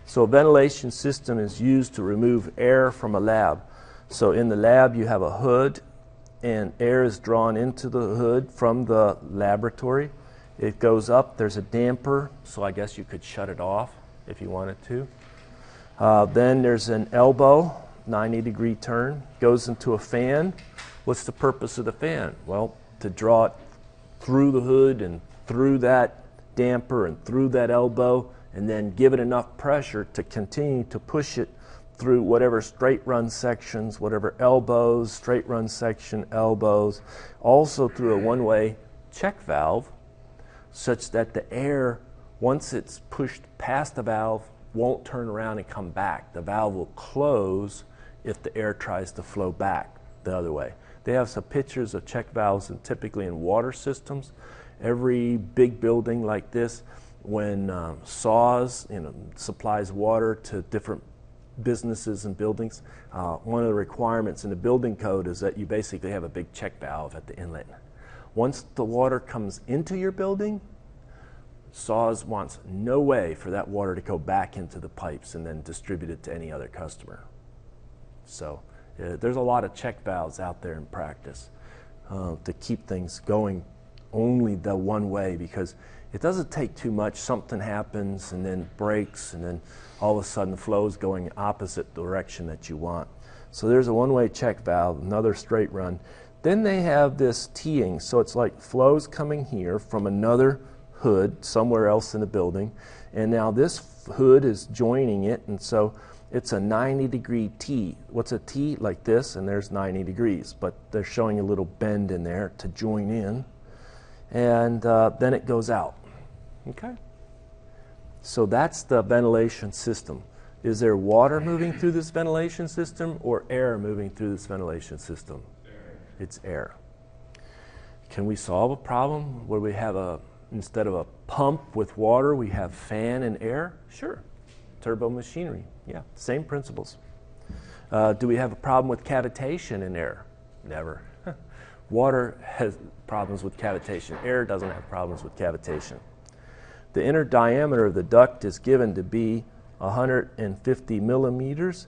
So a ventilation system is used to remove air from a lab. So in the lab you have a hood, and air is drawn into the hood from the laboratory. It goes up, there's a damper, so I guess you could shut it off if you wanted to. Then there's an elbow, 90-degree turn, goes into a fan. What's the purpose of the fan? Well, to draw it through the hood and through that damper and through that elbow, and then give it enough pressure to continue to push it through whatever straight run sections, whatever elbows, straight run section, elbows, also through a one-way check valve, such that the air, once it's pushed past the valve, won't turn around and come back. The valve will close if the air tries to flow back the other way. They have some pictures of check valves, and typically in water systems. Every big building like this, when SAWS supplies water to different businesses and buildings, one of the requirements in the building code is that you basically have a big check valve at the inlet. Once the water comes into your building, SAWS wants no way for that water to go back into the pipes and then distribute it to any other customer. So there's a lot of check valves out there in practice to keep things going only the one way, because it doesn't take too much. Something happens and then breaks, and then all of a sudden the flow is going opposite direction that you want. So there's a one-way check valve, another straight run. Then they have this teeing, so it's like flows coming here from another hood somewhere else in the building, and now this hood is joining it, and so it's a 90-degree tee. What's a tee? Like this, and there's 90 degrees, but they're showing a little bend in there to join in, and then it goes out. Okay? So that's the ventilation system. Is there water moving through this ventilation system or air moving through this ventilation system? Air. It's air. Can we solve a problem where we have instead of a pump with water, we have fan and air? Sure. Turbo machinery. Yeah, same principles. Do we have a problem with cavitation in air? Never. Water has problems with cavitation. Air doesn't have problems with cavitation. The inner diameter of the duct is given to be 150 millimeters,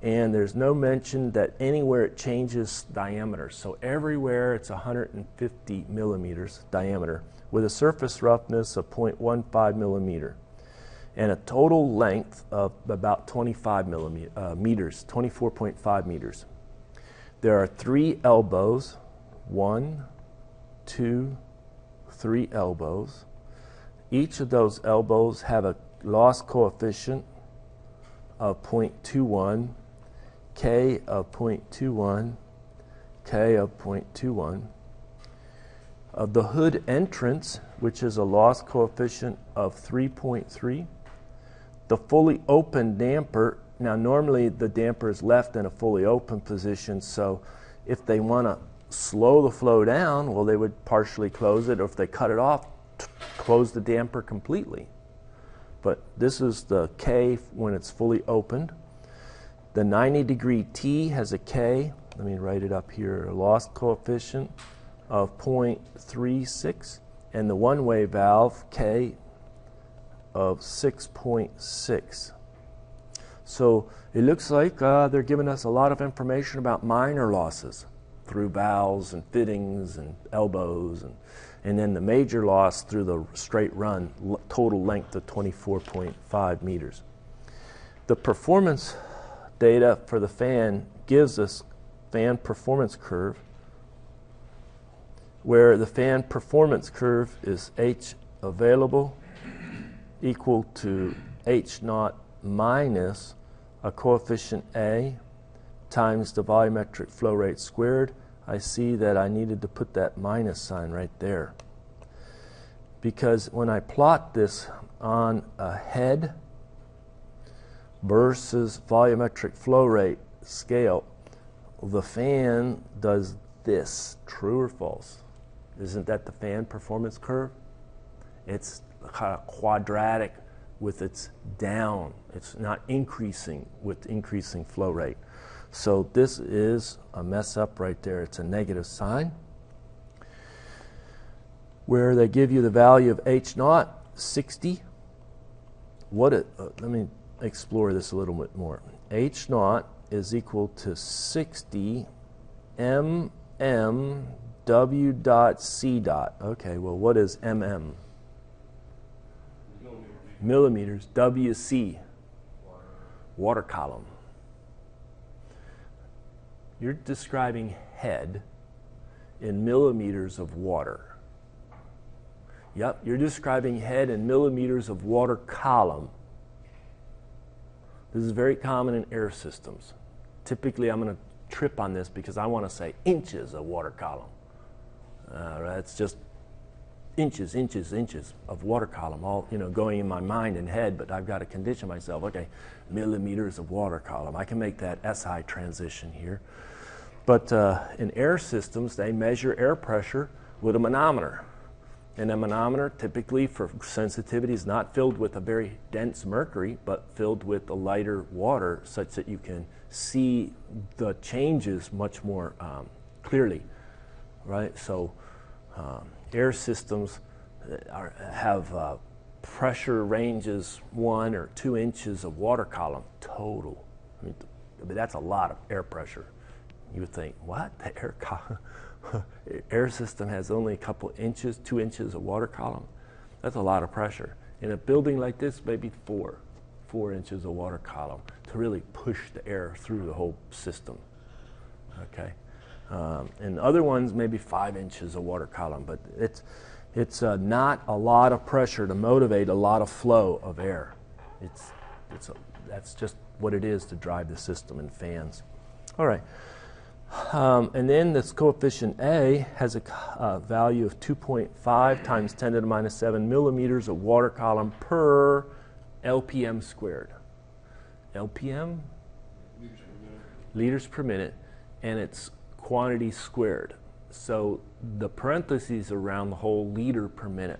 and there's no mention that anywhere it changes diameter. So everywhere it's 150 millimeters diameter with a surface roughness of 0.15 millimeter and a total length of about 25 meters, 24.5 meters. There are 3 elbows, 1, 2, 3 elbows. Each of those elbows have a loss coefficient of 0.21, K of 0.21, K of 0.21. Of the hood entrance, which is a loss coefficient of 3.3, the fully open damper, now normally the damper is left in a fully open position, so if they want to slow the flow down, well, they would partially close it, or if they cut it off, close the damper completely. But this is the K when it's fully opened. The 90-degree T has a K, let me write it up here, a loss coefficient of 0.36, and the one-way valve K of 6.6. So it looks like they're giving us a lot of information about minor losses through valves and fittings and elbows, and then the major loss through the straight run, total length of 24.5 meters. The performance data for the fan gives us fan performance curve, where the fan performance curve is H available equal to H naught minus a coefficient A times the volumetric flow rate squared. I see that I needed to put that minus sign right there, because when I plot this on a head versus volumetric flow rate scale, the fan does this. True or false? Isn't that the fan performance curve? It's kind of quadratic with its down. It's not increasing with increasing flow rate. So this is a mess up right there. It's a negative sign, where they give you the value of H naught, 60. Let me explore this a little bit more. H naught is equal to 60 mm W dot C dot. Okay, well, what is mm? Millimeters. WC. Water column. You're describing head in millimeters of water. Yep, you're describing head in millimeters of water column. This is very common in air systems. Typically, I'm going to trip on this because I want to say inches of water column. It's just inches, inches, inches of water column, all going in my mind and head, but I've got to condition myself. Okay, millimeters of water column. I can make that SI transition here. But in air systems, they measure air pressure with a manometer. And a manometer, typically for sensitivity, is not filled with a very dense mercury, but filled with a lighter water, such that you can see the changes much more clearly, right? So air systems have pressure ranges 1 or 2 inches of water column total. I mean, that's a lot of air pressure. You would think, what? The air system has only a couple inches, 2 inches of water column? That's a lot of pressure. In a building like this, maybe 4 inches of water column to really push the air through the whole system. Okay, and other ones maybe 5 inches of water column, but it's not a lot of pressure to motivate a lot of flow of air. That's just what it is to drive the system in fans. All right. And then this coefficient A has a value of 2.5 times 10 to the minus 7 millimeters of water column per LPM squared. LPM? Liters per minute. And it's quantity squared. So the parentheses around the whole liter per minute.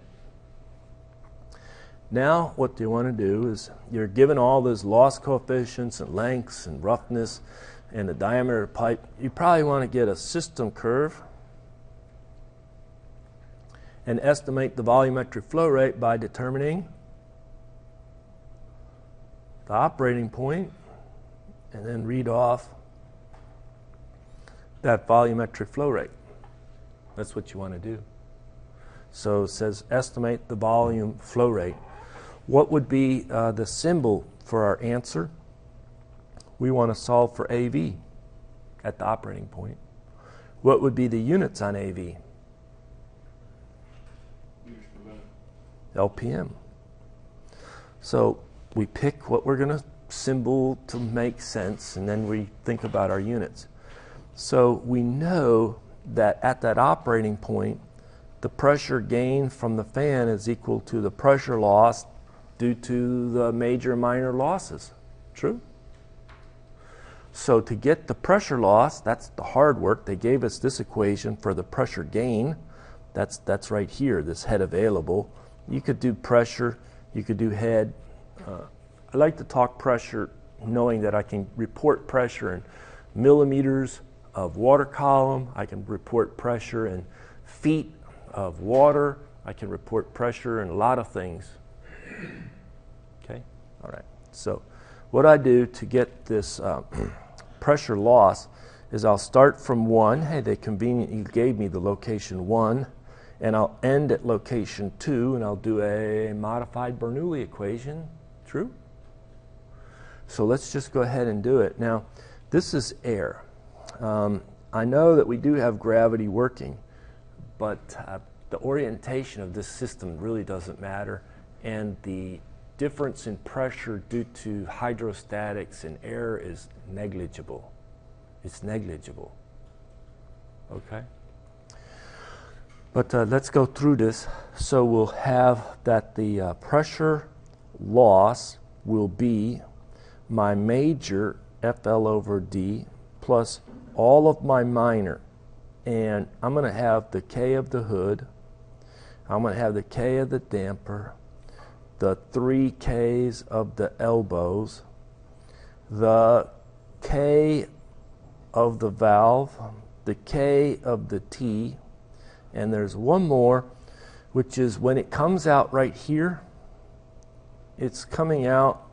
Now what you want to do is you're given all those loss coefficients and lengths and roughness and the diameter of the pipe. You probably want to get a system curve and estimate the volumetric flow rate by determining the operating point and then read off that volumetric flow rate. That's what you want to do. So it says estimate the volume flow rate. What would be the symbol for our answer? We want to solve for AV at the operating point. What would be the units on AV? LPM. So we pick what we're going to symbol to make sense, and then we think about our units. So we know that at that operating point, the pressure gained from the fan is equal to the pressure loss due to the major and minor losses. True? So to get the pressure loss, that's the hard work. They gave us this equation for the pressure gain. That's right here, this head available. You could do pressure, you could do head. I like to talk pressure knowing that I can report pressure in millimeters of water column. I can report pressure in feet of water. I can report pressure in a lot of things. Okay? All right. So what I do to get this pressure loss is I'll start from 1. Hey, they conveniently gave me the location 1. And I'll end at location 2, and I'll do a modified Bernoulli equation. True? So let's just go ahead and do it. Now, this is air. I know that we do have gravity working, but the orientation of this system really doesn't matter, and the difference in pressure due to hydrostatics and air is negligible. It's negligible. Okay? But let's go through this. So we'll have that the pressure loss will be my major FL over D plus all of my minor. And I'm going to have the K of the hood. I'm going to have the K of the damper, the 3 Ks of the elbows, the K of the valve, the K of the T, and there's one more, which is when it comes out right here, it's coming out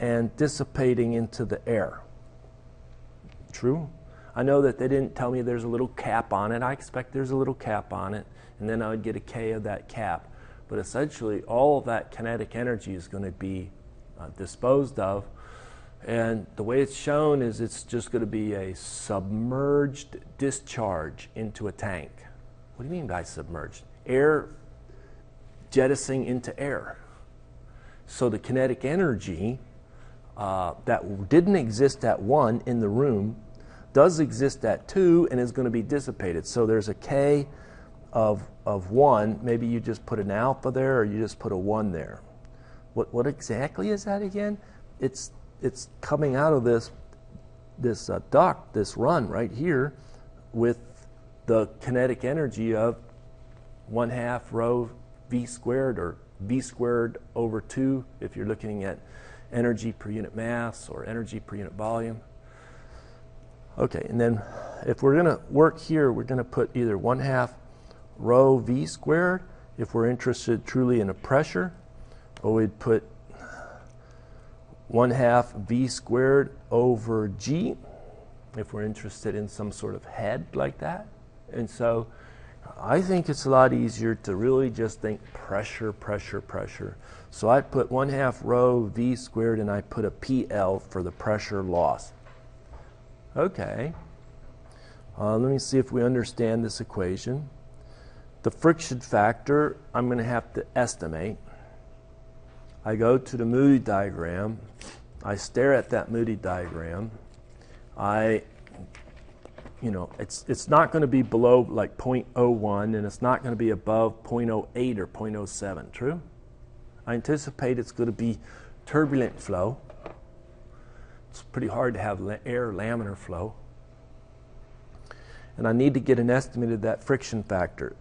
and dissipating into the air. True? I know that they didn't tell me there's a little cap on it. I expect there's a little cap on it, and then I would get a K of that cap. But essentially, all of that kinetic energy is going to be disposed of. And the way it's shown is it's just going to be a submerged discharge into a tank. What do you mean by submerged? Air jettisoning into air. So the kinetic energy that didn't exist at 1 in the room does exist at 2 and is going to be dissipated. So there's a K of 1. Maybe you just put an alpha there, or you just put a 1 there. What exactly is that again? It's coming out of this duct, this run right here, with the kinetic energy of 1/2 rho v squared, or v squared over 2 if you're looking at energy per unit mass or energy per unit volume. Okay, and then if we're going to work here, we're going to put either 1/2 rho v squared if we're interested truly in a pressure, or we'd put 1/2 v squared over g if we're interested in some sort of head like that. And so I think it's a lot easier to really just think pressure, pressure, pressure. So I'd put 1/2 rho v squared, and I put a PL for the pressure loss. Okay. Let me see if we understand this equation. The friction factor, I'm going to have to estimate. I go to the Moody diagram. I stare at that Moody diagram. It's not going to be below like 0.01, and it's not going to be above 0.08 or 0.07, true? I anticipate it's going to be turbulent flow. It's pretty hard to have air laminar flow. And I need to get an estimate of that friction factor.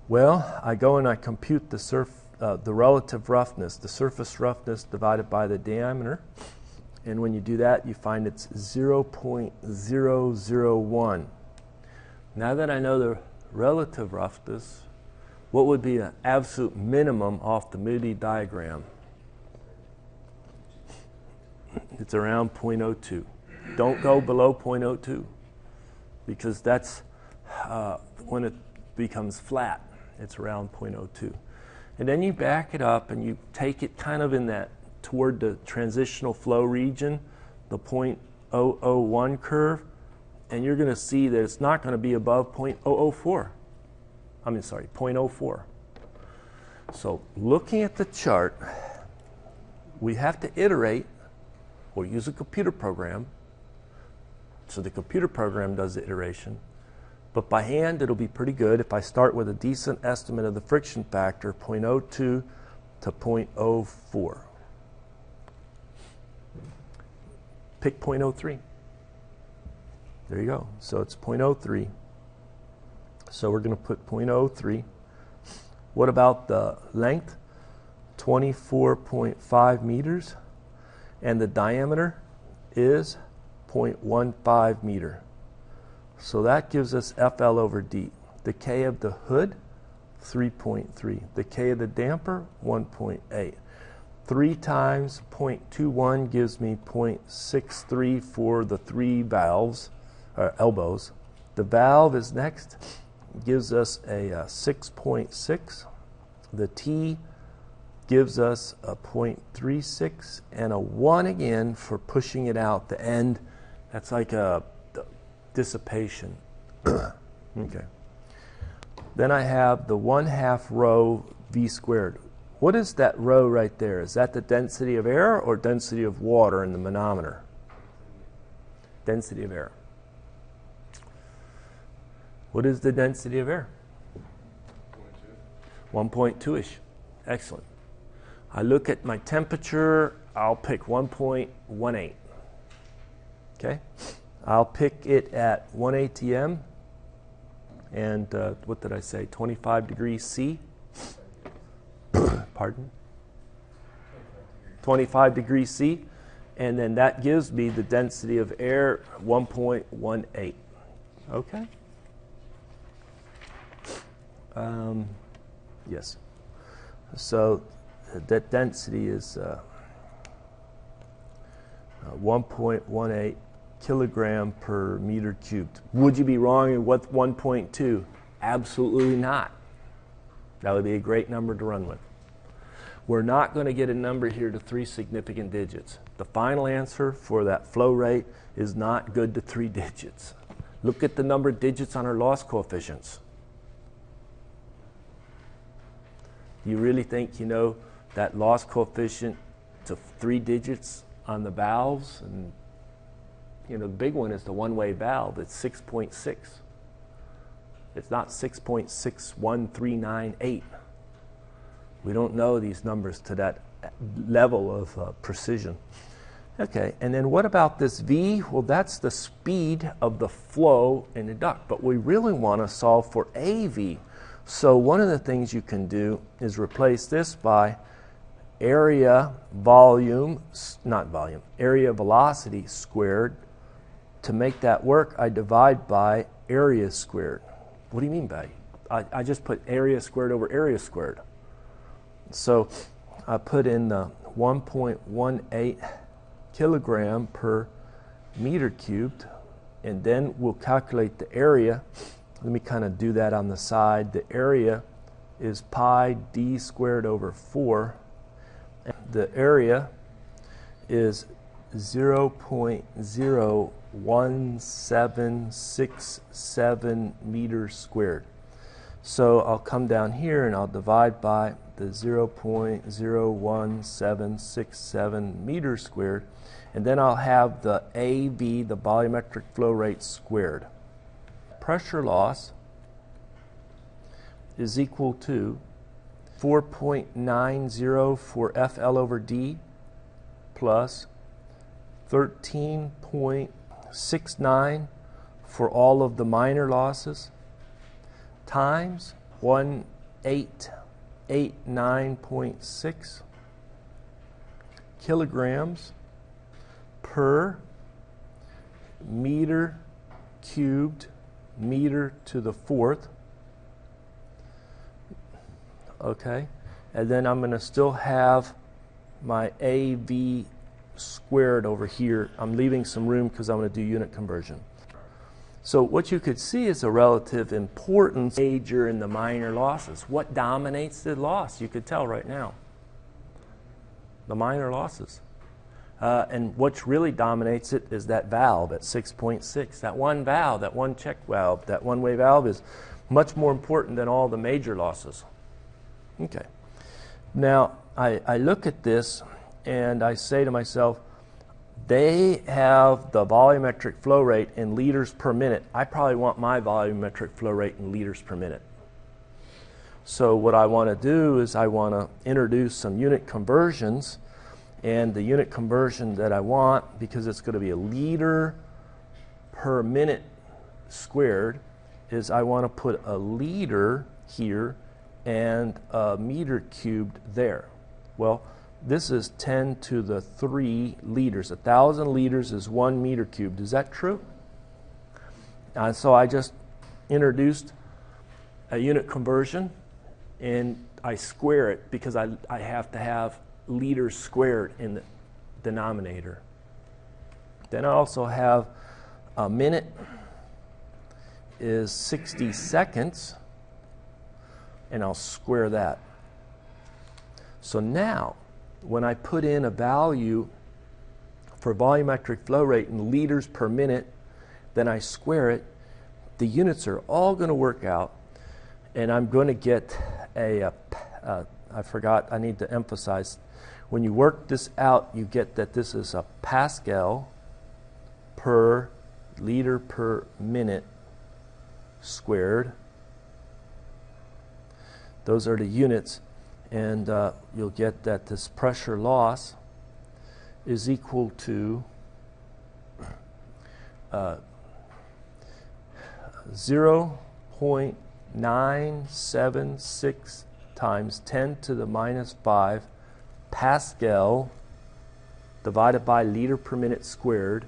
Well, I go and I compute the relative roughness, the surface roughness divided by the diameter. And when you do that, you find it's 0.001. Now that I know the relative roughness, what would be an absolute minimum off the Moody diagram? It's around 0.02. Don't go below 0.02, because that's when it becomes flat. It's around 0.02. And then you back it up and you take it kind of in that toward the transitional flow region, the 0.001 curve, and you're going to see that it's not going to be above 0.004. 0.04. So looking at the chart, we have to iterate or use a computer program. So the computer program does the iteration. But by hand, it'll be pretty good if I start with a decent estimate of the friction factor, 0.02 to 0.04. Pick 0.03. There you go. So it's 0.03. So we're going to put 0.03. What about the length? 24.5 meters. And the diameter is 0.15 meter. So that gives us FL over D. The K of the hood, 3.3. The K of the damper, 1.8. 3 times 0.21 gives me 0.63 for the 3 valves, elbows. The valve is next, gives us a 6.6. The T gives us a 0.36 and a 1 again for pushing it out the end. That's like a dissipation. Okay. Then I have the 1/2 rho v squared. What is that rho right there? Is that the density of air or density of water in the manometer? Density of air. What is the density of air? 1.2-ish. Excellent. I look at my temperature, I'll pick 1.18. Okay? I'll pick it at 1 ATM and what did I say, 25 degrees C? Pardon? 25 degrees C, and then that gives me the density of air, 1.18. Okay? Yes. So that density is 1.18 kilogram per meter cubed. Would you be wrong with 1.2? Absolutely not. That would be a great number to run with. We're not going to get a number here to 3 significant digits. The final answer for that flow rate is not good to 3 digits. Look at the number of digits on our loss coefficients. Do you really think you know that loss coefficient to 3 digits on the valves? And you know, the big one is the one-way valve. It's 6.6. It's not 6.61398. We don't know these numbers to that level of precision. Okay, and then what about this V? Well, that's the speed of the flow in the duct, but we really want to solve for AV. So one of the things you can do is replace this by area velocity squared. To make that work, I divide by area squared. What do you mean by? I just put area squared over area squared. So I put in the 1.18 kilogram per meter cubed, and then we'll calculate the area. Let me kind of do that on the side. The area is pi d squared over 4. And the area is 0.01767 meters squared. So I'll come down here and I'll divide by the 0.01767 meters squared, and then I'll have the AV, the volumetric flow rate, squared. Pressure loss is equal to 4.90 for FL over D plus 13.69 for all of the minor losses times 1889.6 kilograms per meter cubed meter to the 4th. Okay, and then I'm going to still have my AV squared over here. I'm leaving some room because I'm going to do unit conversion. So what you could see is a relative importance major in the minor losses. What dominates the loss? You could tell right now. The minor losses. And what really dominates it is that valve at 6.6. That one valve, that one check valve, that one-way valve is much more important than all the major losses. Okay. Now, I look at this and I say to myself, they have the volumetric flow rate in liters per minute. I probably want my volumetric flow rate in liters per minute. So what I want to do is I want to introduce some unit conversions, and the unit conversion that I want, because it's going to be a liter per minute squared, is I want to put a liter here and a meter cubed there. Well, this is 10 to the 3 liters. 1,000 liters is 1 meter cubed. Is that true? So I just introduced a unit conversion, and I square it because I have to have liters squared in the denominator. Then I also have a minute is 60 seconds, and I'll square that. So now, when I put in a value for volumetric flow rate in liters per minute, then I square it, the units are all going to work out, and I'm going to get I forgot, I need to emphasize, when you work this out, you get that this is a Pascal per liter per minute squared. Those are the units. And you'll get that this pressure loss is equal to 0.976 times 10 to the minus 5 Pascal divided by liter per minute squared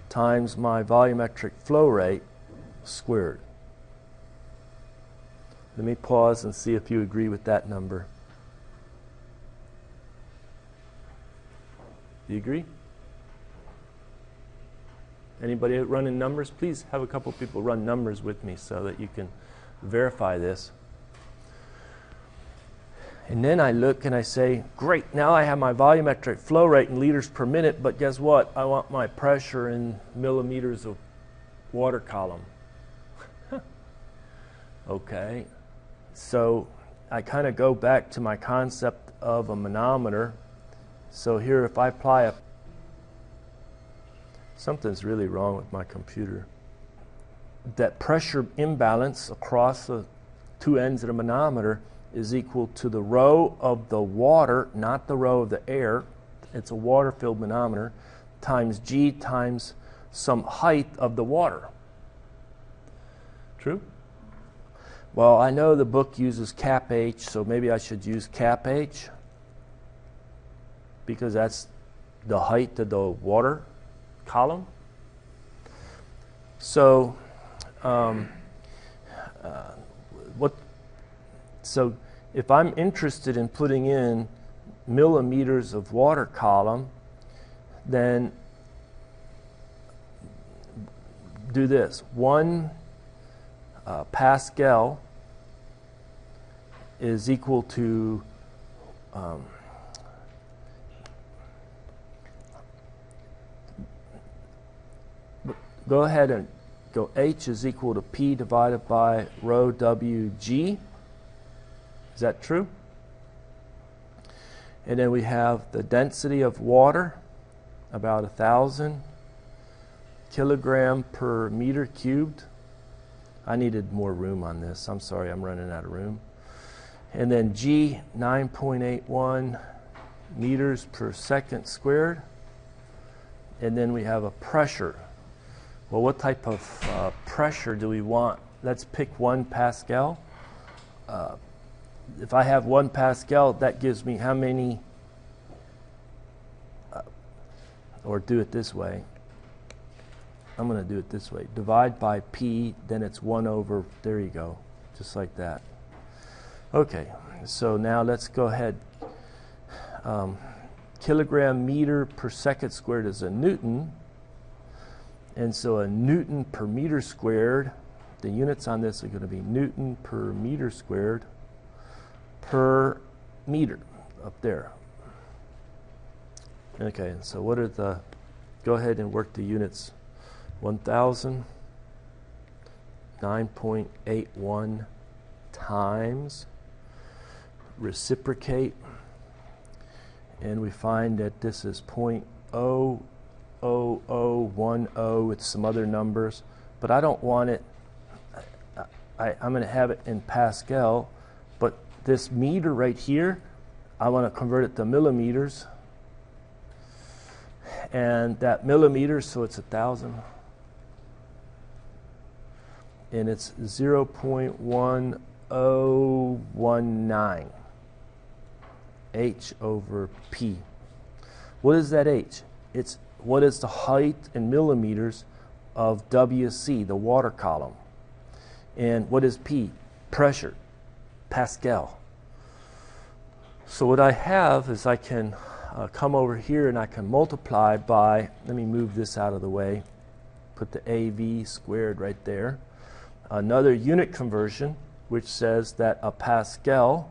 times my volumetric flow rate squared. Let me pause and see if you agree with that number. Do you agree? Anybody running numbers? Please have a couple people run numbers with me so that you can verify this. And then I look and I say, great, now I have my volumetric flow rate in liters per minute, but guess what? I want my pressure in millimeters of water column. Okay, so I kind of go back to my concept of a manometer. So here, if I apply something's really wrong with my computer. That pressure imbalance across the two ends of the manometer is equal to the rho of the water, not the rho of the air. It's a water-filled manometer, times G times some height of the water. True? Well, I know the book uses cap H, so maybe I should use cap H because that's the height of the water column. So, so if I'm interested in putting in millimeters of water column, then do this. 1 Pascal is equal to go ahead and go H is equal to P divided by rho WG. Is that true? And then we have the density of water, about 1,000 kilogram per meter cubed. I needed more room on this. I'm sorry, I'm running out of room. And then G, 9.81 meters per second squared. And then we have a pressure. Well, what type of pressure do we want? Let's pick 1 Pascal. If I have 1 Pascal, that gives me how many, or do it this way. I'm going to do it this way. Divide by P, then it's 1 over, there you go, just like that. Okay, so now let's go ahead. Kilogram meter per second squared is a Newton. And so a Newton per meter squared, the units on this are going to be Newton per meter squared per meter up there. Okay, so what are the, go ahead and work the units. 1,000, 9.81 times, reciprocate, and we find that this is 0.00010. It's some other numbers, but I don't want it, I'm going to have it in Pascal, but this meter right here, I want to convert it to millimeters, and that millimeters, so it's 1,000. And it's 0.1019 H over P. What is that H? It's what is the height in millimeters of WC, the water column. And what is P? Pressure, Pascal. So what I have is I can come over here and I can multiply by, let me move this out of the way, put the AV squared right there. Another unit conversion, which says that a Pascal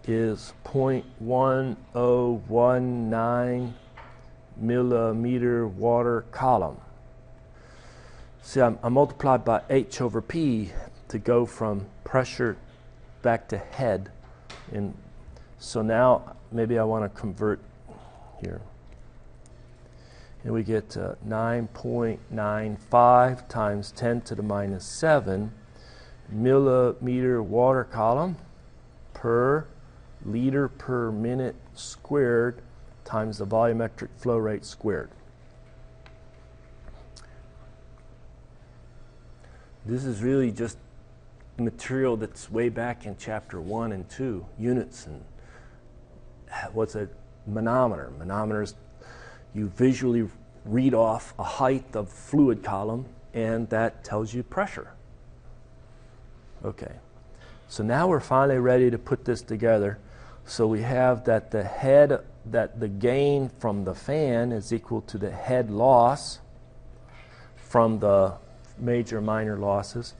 is 0.1019 millimeter water column. See, I multiplied by H over P to go from pressure back to head. And so now maybe I want to convert here. And we get 9.95 times 10 to the minus 7 millimeter water column per liter per minute squared times the volumetric flow rate squared. This is really just material that's way back in chapter 1 and 2, units and what's a manometer. Manometers, you visually read off a height of fluid column and that tells you pressure. Okay, so now we're finally ready to put this together. So we have that the head that the gain from the fan is equal to the head loss from the major minor losses.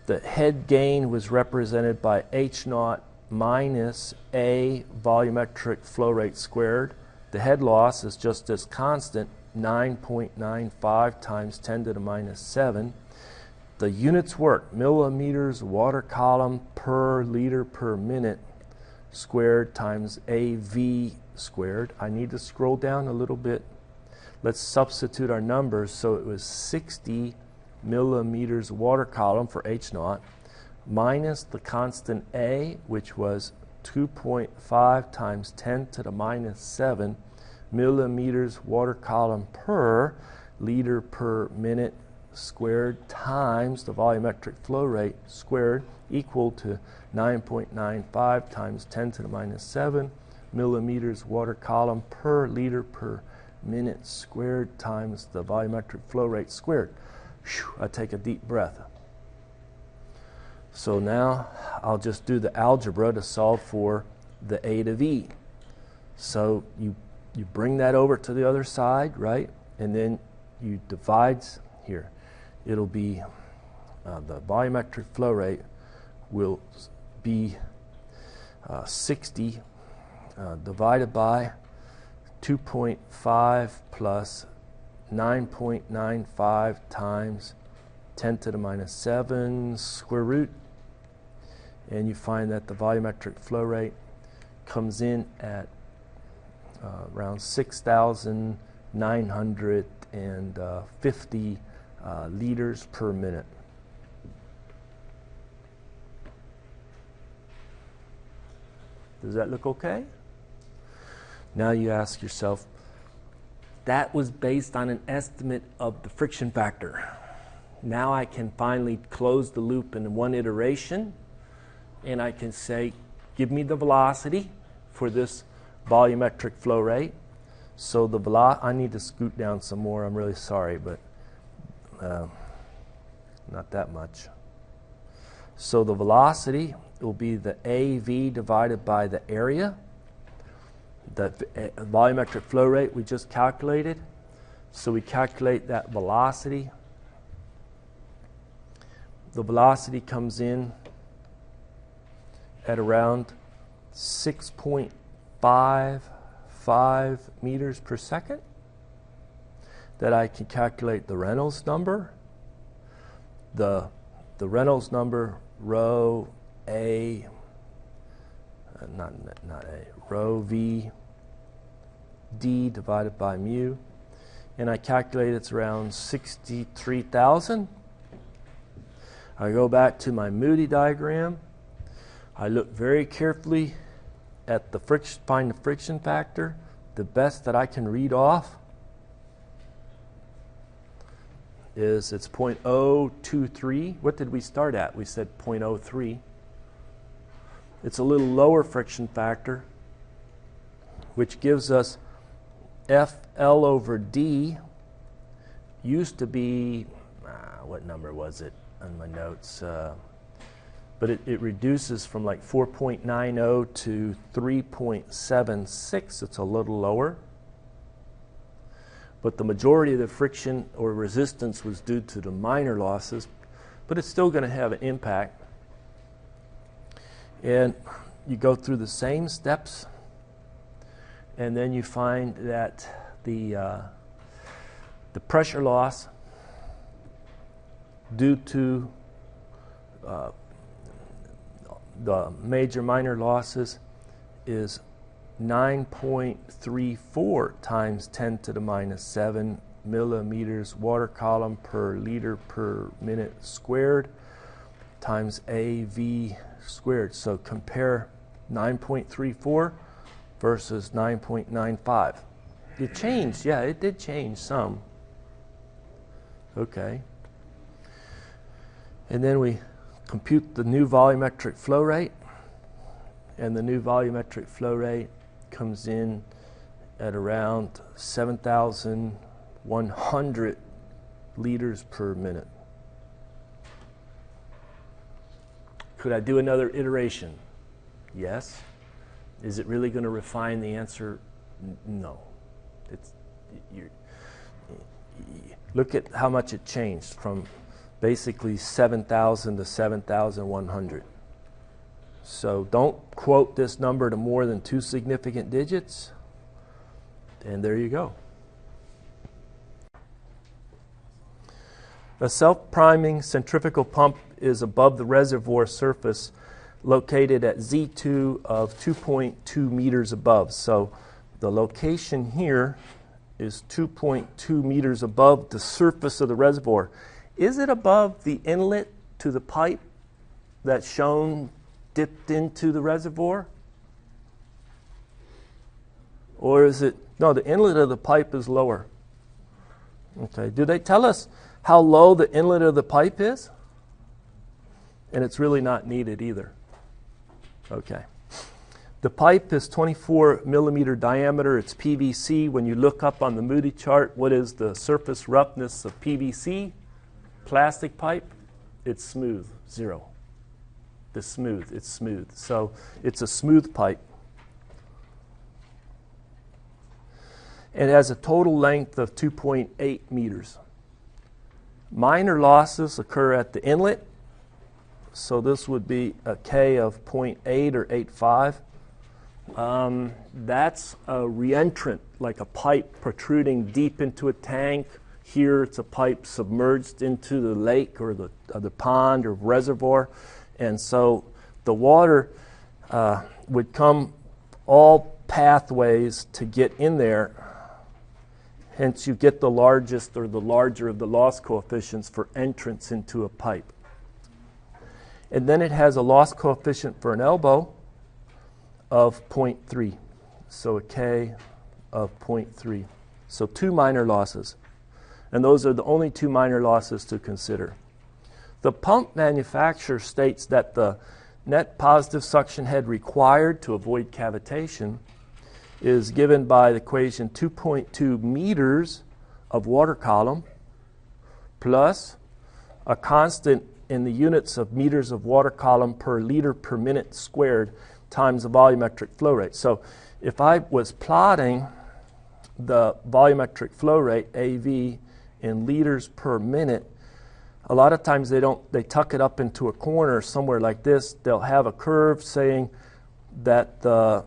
The head gain was represented by H naught minus A volumetric flow rate squared. The head loss is just as constant, 9.95 times 10 to the minus 7. The units work, millimeters water column per liter per minute squared times AV squared. I need to scroll down a little bit. Let's substitute our numbers. So it was 60 millimeters water column for H naught minus the constant A, which was 2.5 times 10 to the minus 7 millimeters water column per liter per minute squared times the volumetric flow rate squared, equal to 9.95 times 10 to the minus 7 millimeters water column per liter per minute squared times the volumetric flow rate squared. Whew, I take a deep breath. So now I'll just do the algebra to solve for the A to V. So you bring that over to the other side, right? And then you divide here. It'll be the volumetric flow rate will be 60 divided by 2.5 plus 9.95 times 10 to the minus 7 square root, and you find that the volumetric flow rate comes in at around 6,950 liters per minute. Does that look okay? Now you ask yourself, that was based on an estimate of the friction factor. Now I can finally close the loop in one iteration, and I can say, give me the velocity for this volumetric flow rate. So the I need to scoot down some more. I'm really sorry, but not that much. So the velocity will be the AV divided by the area. The volumetric flow rate we just calculated. So we calculate that velocity. The velocity comes in at around 6.55 meters per second. That I can calculate the Reynolds number. The Reynolds number, rho A, not A, rho V D divided by mu, and I calculate it's around 63,000. I go back to my Moody diagram. I look very carefully at the friction, find the friction factor. The best that I can read off is it's 0.023. What did we start at? We said 0.03. It's a little lower friction factor, which gives us FL over D used to be, what number was it on my notes? But it reduces from like 4.90 to 3.76. It's a little lower. But the majority of the friction or resistance was due to the minor losses, but it's still going to have an impact. And you go through the same steps, and then you find that the pressure loss due to the major minor losses is 9.34 times 10 to the minus 7 millimeters water column per liter per minute squared times AV squared. So compare 9.34 versus 9.95. It changed, yeah, it did change some. Okay. And then we compute the new volumetric flow rate, and the new volumetric flow rate comes in at around 7,100 liters per minute. Could I do another iteration? Yes. Is it really going to refine the answer No. Look at how much it changed from basically 7,000 to 7,100. So don't quote this number to more than 2 significant digits, and there you go. A self-priming centrifugal pump is above the reservoir surface, located at Z2 of 2.2 meters above. So the location here is 2.2 meters above the surface of the reservoir. Is it above the inlet to the pipe that's shown dipped into the reservoir? Or is it, no, the inlet of the pipe is lower. Okay, do they tell us how low the inlet of the pipe is? And it's really not needed either. Okay. The pipe is 24 millimeter diameter. It's PVC. When you look up on the Moody chart, what is the surface roughness of PVC? Plastic pipe? It's smooth, 0. It's smooth. So it's a smooth pipe. It has a total length of 2.8 meters. Minor losses occur at the inlet. So this would be a K of 0.8 or 0.85. That's a reentrant, like a pipe protruding deep into a tank. Here it's a pipe submerged into the lake or the pond or reservoir. And so the water would come all pathways to get in there. Hence you get the largest or the larger of the loss coefficients for entrance into a pipe. And then it has a loss coefficient for an elbow of 0.3. So a K of 0.3. So 2 minor losses. And those are the only 2 minor losses to consider. The pump manufacturer states that the net positive suction head required to avoid cavitation is given by the equation 2.2 meters of water column plus a constant in the units of meters of water column per liter per minute squared times the volumetric flow rate. So if I was plotting the volumetric flow rate, AV, in liters per minute, a lot of times they tuck it up into a corner somewhere like this. They'll have a curve saying that the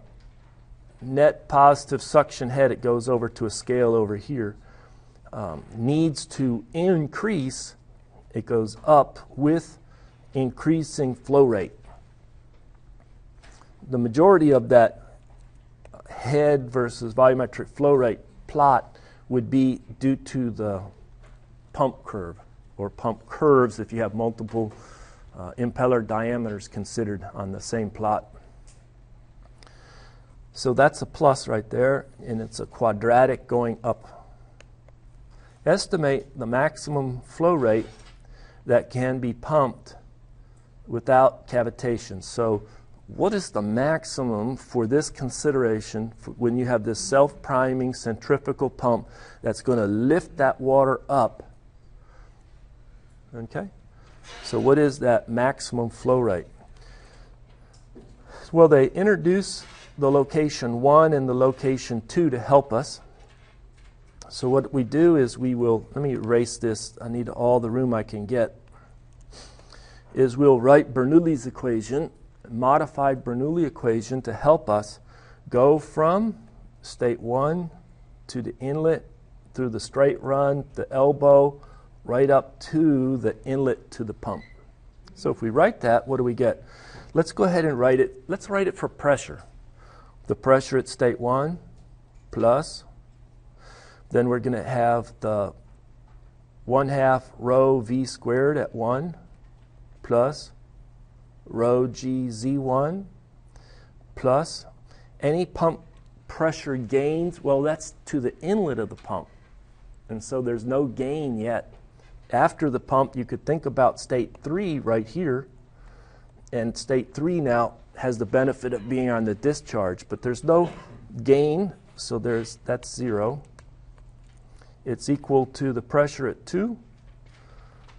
net positive suction head, it goes over to a scale over here, needs to increase. It goes up with increasing flow rate. The majority of that head versus volumetric flow rate plot would be due to the pump curve, or pump curves if you have multiple impeller diameters considered on the same plot. So that's a plus right there, and it's a quadratic going up. Estimate the maximum flow rate that can be pumped without cavitation. So what is the maximum for this consideration when you have this self-priming centrifugal pump that's going to lift that water up? Okay? So what is that maximum flow rate? Well, they introduce the location 1 and the location 2 to help us. So what we do is let me erase this, I need all the room I can get, is we'll write Bernoulli's equation, modified Bernoulli equation, to help us go from state 1 to the inlet, through the straight run, the elbow, right up to the inlet to the pump. So if we write that, what do we get? Let's go ahead and write it. Let's write it for pressure. The pressure at state 1 plus, then we're going to have the 1/2 rho V squared at 1 plus rho G Z1 plus any pump pressure gains. Well, that's to the inlet of the pump. And so there's no gain yet. After the pump, you could think about state 3 right here. And state 3 now has the benefit of being on the discharge, but there's no gain, so that's 0. It's equal to the pressure at 2,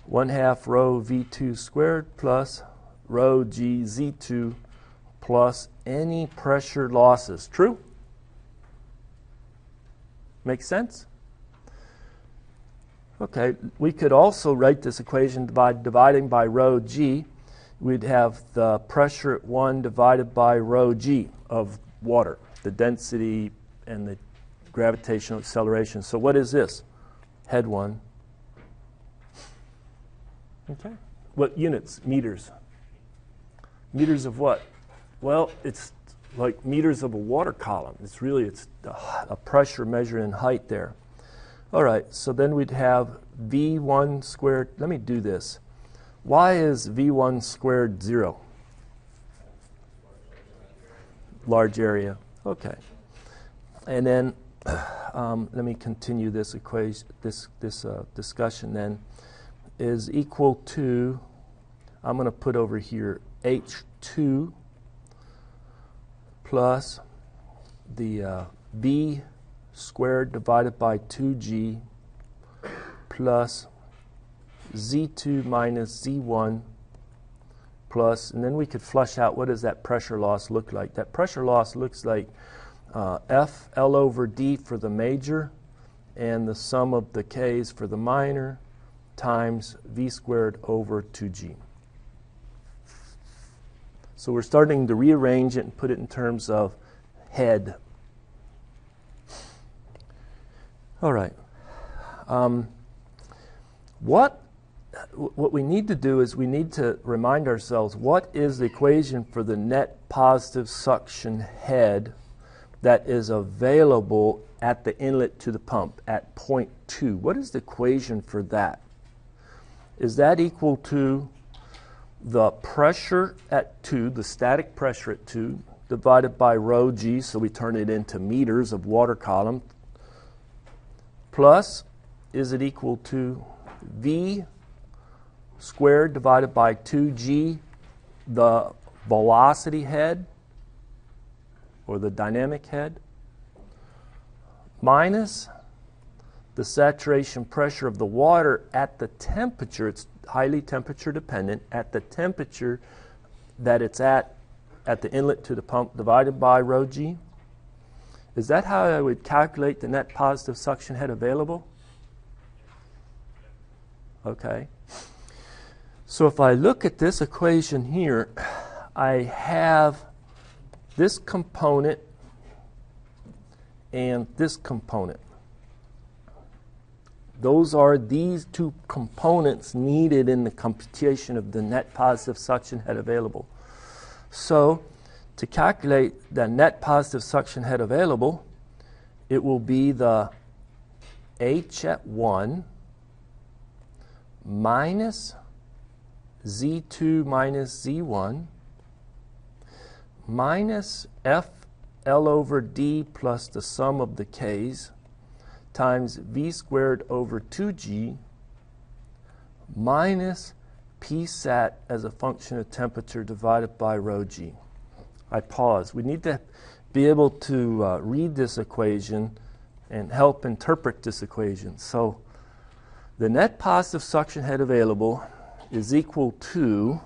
1/2 rho V2 squared plus rho G Z2 plus any pressure losses. True? Make sense? Okay, we could also write this equation by dividing by rho g. We'd have the pressure at 1 divided by rho g of water, the density and the gravitational acceleration. So what is this? Head 1. Okay. What units? Meters. Meters of what? Well, it's like meters of a water column. It's a pressure measured in height there. All right, so then we'd have V1 squared. Let me do this. Why is V1 squared 0? Large area. Okay. And then let me continue this equation, this discussion then, is equal to, I'm going to put over here H2 plus the V squared divided by 2G plus Z2 minus Z1 plus, and then we could flush out what does that pressure loss look like. That pressure loss looks like F L over D for the major and the sum of the K's for the minor times V squared over 2G. So we're starting to rearrange it and put it in terms of head. All right. What we need to do is we need to remind ourselves what is the equation for the net positive suction head that is available at the inlet to the pump at point 2. What is the equation for that? Is that equal to the pressure at 2, the static pressure at 2, divided by rho g, so we turn it into meters of water column, plus, is it equal to V squared divided by 2G, the velocity head, or the dynamic head, minus the saturation pressure of the water at the temperature, it's highly temperature dependent, at the temperature that it's at the inlet to the pump, divided by rho g. Is that how I would calculate the net positive suction head available? Okay. So if I look at this equation here, I have this component and this component. Those are these two components needed in the computation of the net positive suction head available. So to calculate the net positive suction head available, it will be the H at 1 minus Z2 minus Z1 minus F L over D plus the sum of the K's times V squared over 2G minus P sat as a function of temperature divided by rho g. I pause. We need to be able to read this equation and help interpret this equation. So the net positive suction head available is equal to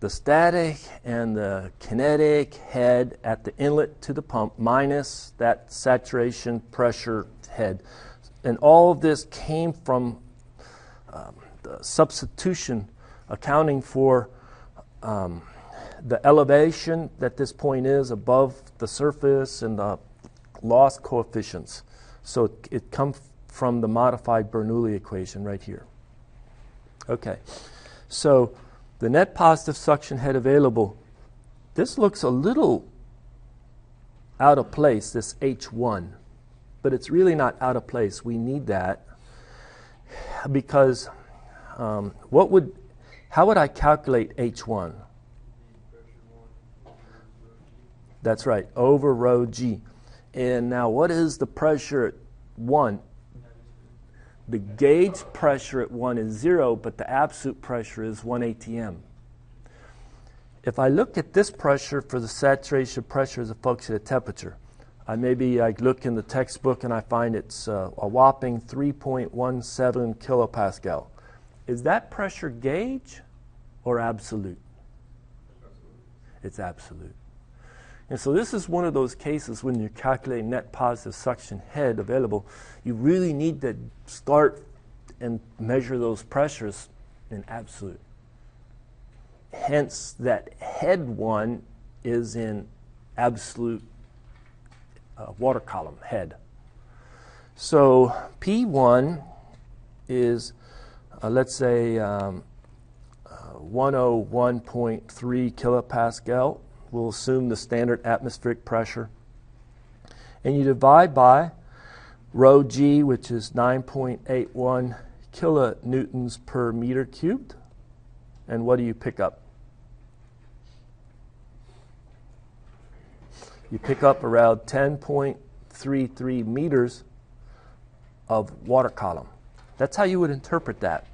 the static and the kinetic head at the inlet to the pump minus that saturation pressure head. And all of this came from the substitution accounting for the elevation that this point is above the surface and the loss coefficients. So it comes from the modified Bernoulli equation right here. Okay, so the net positive suction head available, this looks a little out of place, this H1, but it's really not out of place. We need that because how would I calculate H1? That's right, over rho g. And now what is the pressure at 1? The gauge pressure at 1 is 0, but the absolute pressure is 1 atm. If I look at this pressure for the saturation pressure as a function of temperature, I look in the textbook and I find it's a whopping 3.17 kilopascal. Is that pressure gauge or absolute? It's absolute. And so this is one of those cases when you're calculating net positive suction head available, you really need to start and measure those pressures in absolute. Hence, that head one is in absolute water column head. So P1 is, let's say, 101.3 kilopascal. We'll assume the standard atmospheric pressure. And you divide by rho g, which is 9.81 kilonewtons per meter cubed. And what do you pick up? You pick up around 10.33 meters of water column. That's how you would interpret that.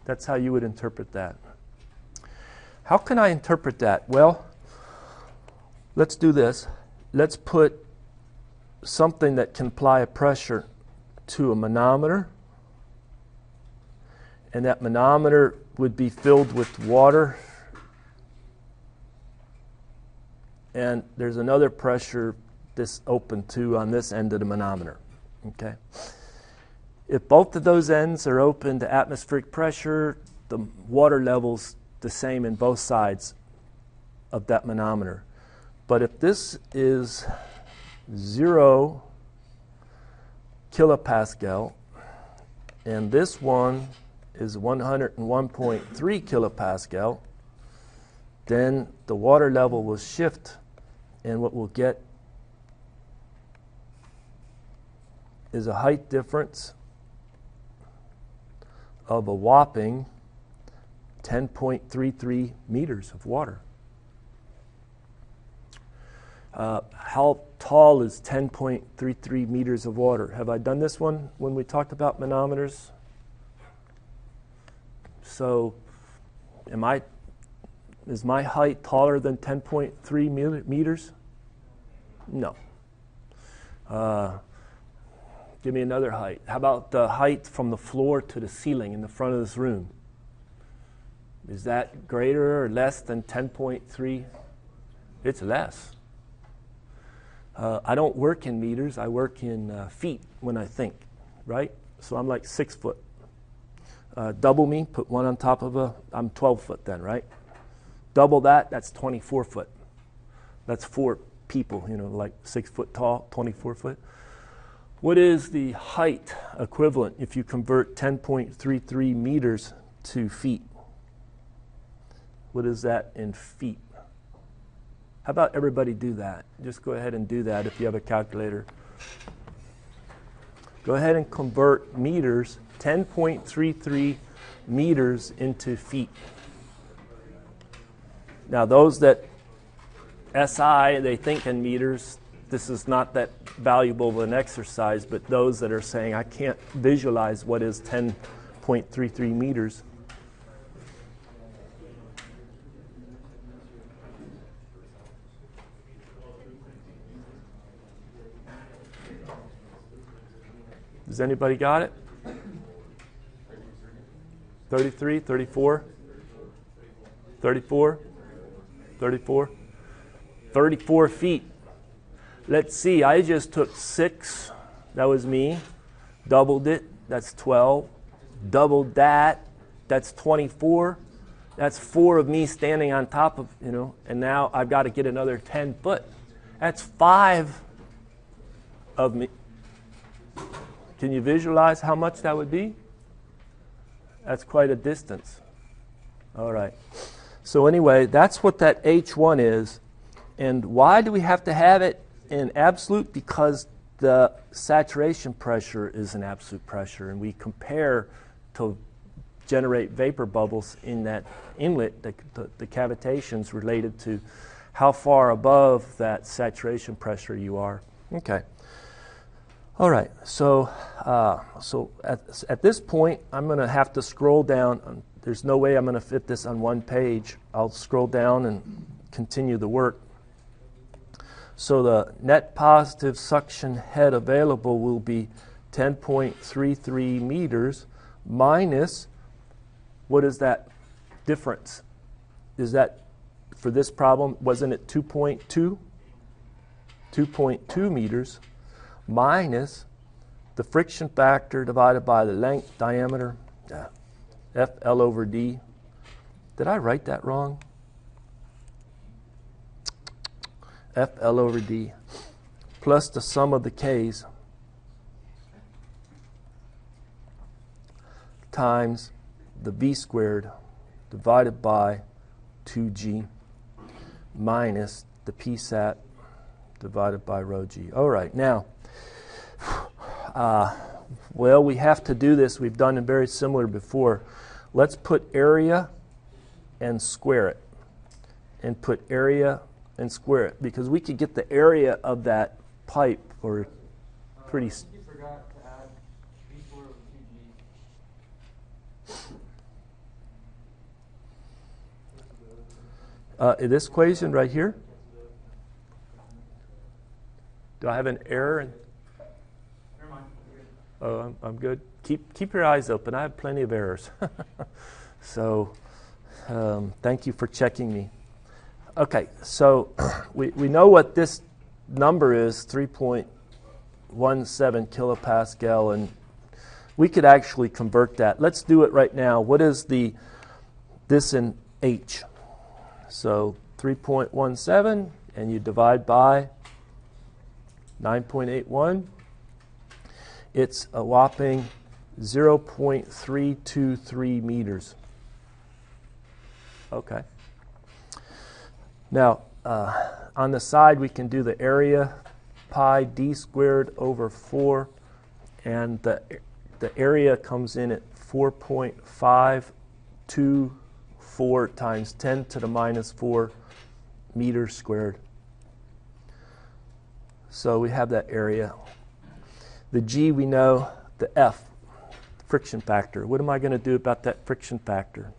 That's how you would interpret that. How can I interpret that? Well, let's do this. Let's put something that can apply a pressure to a manometer, and that manometer would be filled with water, and there's another pressure this open to on this end of the manometer. Okay. If both of those ends are open to atmospheric pressure, the water level's the same in both sides of that manometer. But if this is 0 kilopascal and this one is 101.3 kilopascal, then the water level will shift, and what we'll get is a height difference of a whopping 10.33 meters of water. How tall is 10.33 meters of water? Have I done this one when we talked about manometers? So is my height taller than 10.3 meters? No. Give me another height. How about the height from the floor to the ceiling in the front of this room? Is that greater or less than 10.3? It's less. I don't work in meters. I work in feet when I think, right? So I'm like 6 foot. Double me, put one on top of I'm 12 foot then, right? Double that, that's 24 foot. That's 4 people, like 6 foot tall, 24 foot. What is the height equivalent if you convert 10.33 meters to feet? What is that in feet? How about everybody do that? Just go ahead and do that if you have a calculator. Go ahead and convert meters, 10.33 meters into feet. Now those that SI, they think in meters, this is not that valuable of an exercise, but those that are saying, I can't visualize what is 10.33 meters. Does anybody got it? 33, 34, 34, 34, 34 feet. Let's see, I just took 6, that was me, doubled it, that's 12, doubled that, that's 24, that's 4 of me standing on top of, and now I've got to get another 10 foot. That's 5 of me. Can you visualize how much that would be? That's quite a distance. All right. So anyway, that's what that H1 is. And why do we have to have it in absolute? Because the saturation pressure is an absolute pressure, and we compare to generate vapor bubbles in that inlet, the cavitations related to how far above that saturation pressure you are. Okay. All right, so at this point, I'm going to have to scroll down. There's no way I'm going to fit this on one page. I'll scroll down and continue the work. So the net positive suction head available will be 10.33 meters minus, what is that difference? Is that, for this problem, wasn't it 2.2 2.2 meters, minus the friction factor divided by the length, diameter, FL over D. Did I write that wrong? FL over D, plus the sum of the K's, times the V squared divided by 2G, minus the PSAT divided by rho G. All right, now, well, we have to do this. We've done it very similar before. Let's put area and square it, and put area and square it, because we could get the area of that pipe for pretty... I think you forgot to add V squared over 2G. This equation right here? Do I have an error? Never mind. Oh, I'm good. Keep your eyes open. I have plenty of errors. So, thank you for checking me. Okay, so we know what this number is, 3.17 kilopascal, and we could actually convert that. Let's do it right now. What is this in H? So 3.17, and you divide by 9.81. It's a whopping 0.323 meters. Okay. Now, on the side, we can do the area, pi d squared over 4, and the area comes in at 4.524 times 10 to the minus 4 meters squared. So we have that area. The G, we know. The F, friction factor. What am I going to do about that friction factor?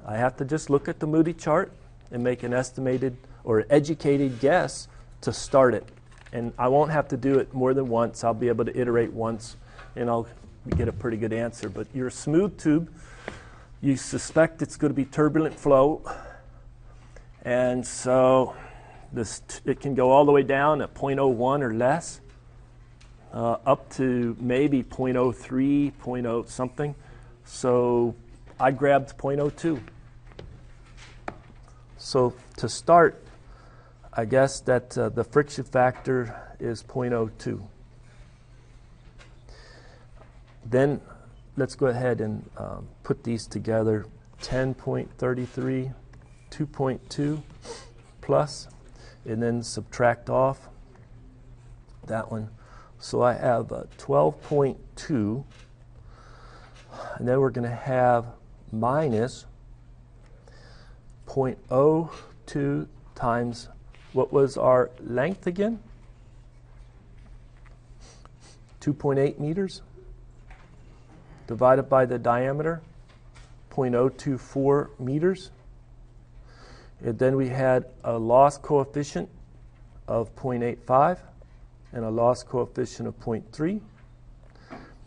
I have to just look at the Moody chart and make an estimated or educated guess to start it. And I won't have to do it more than once. I'll be able to iterate once, and I'll get a pretty good answer. But your smooth tube, you suspect it's going to be turbulent flow. And so it can go all the way down at 0.01 or less, up to maybe 0.03, 0.0 something. So I grabbed 0.02. So to start, I guess that the friction factor is 0.02. Then let's go ahead and put these together. 10.33, 2.2 plus, and then subtract off that one. So I have 12.2, and then we're going to have minus 0.02 times, what was our length again? 2.8 meters divided by the diameter, 0.024 meters. And then we had a loss coefficient of 0.85 and a loss coefficient of 0.3.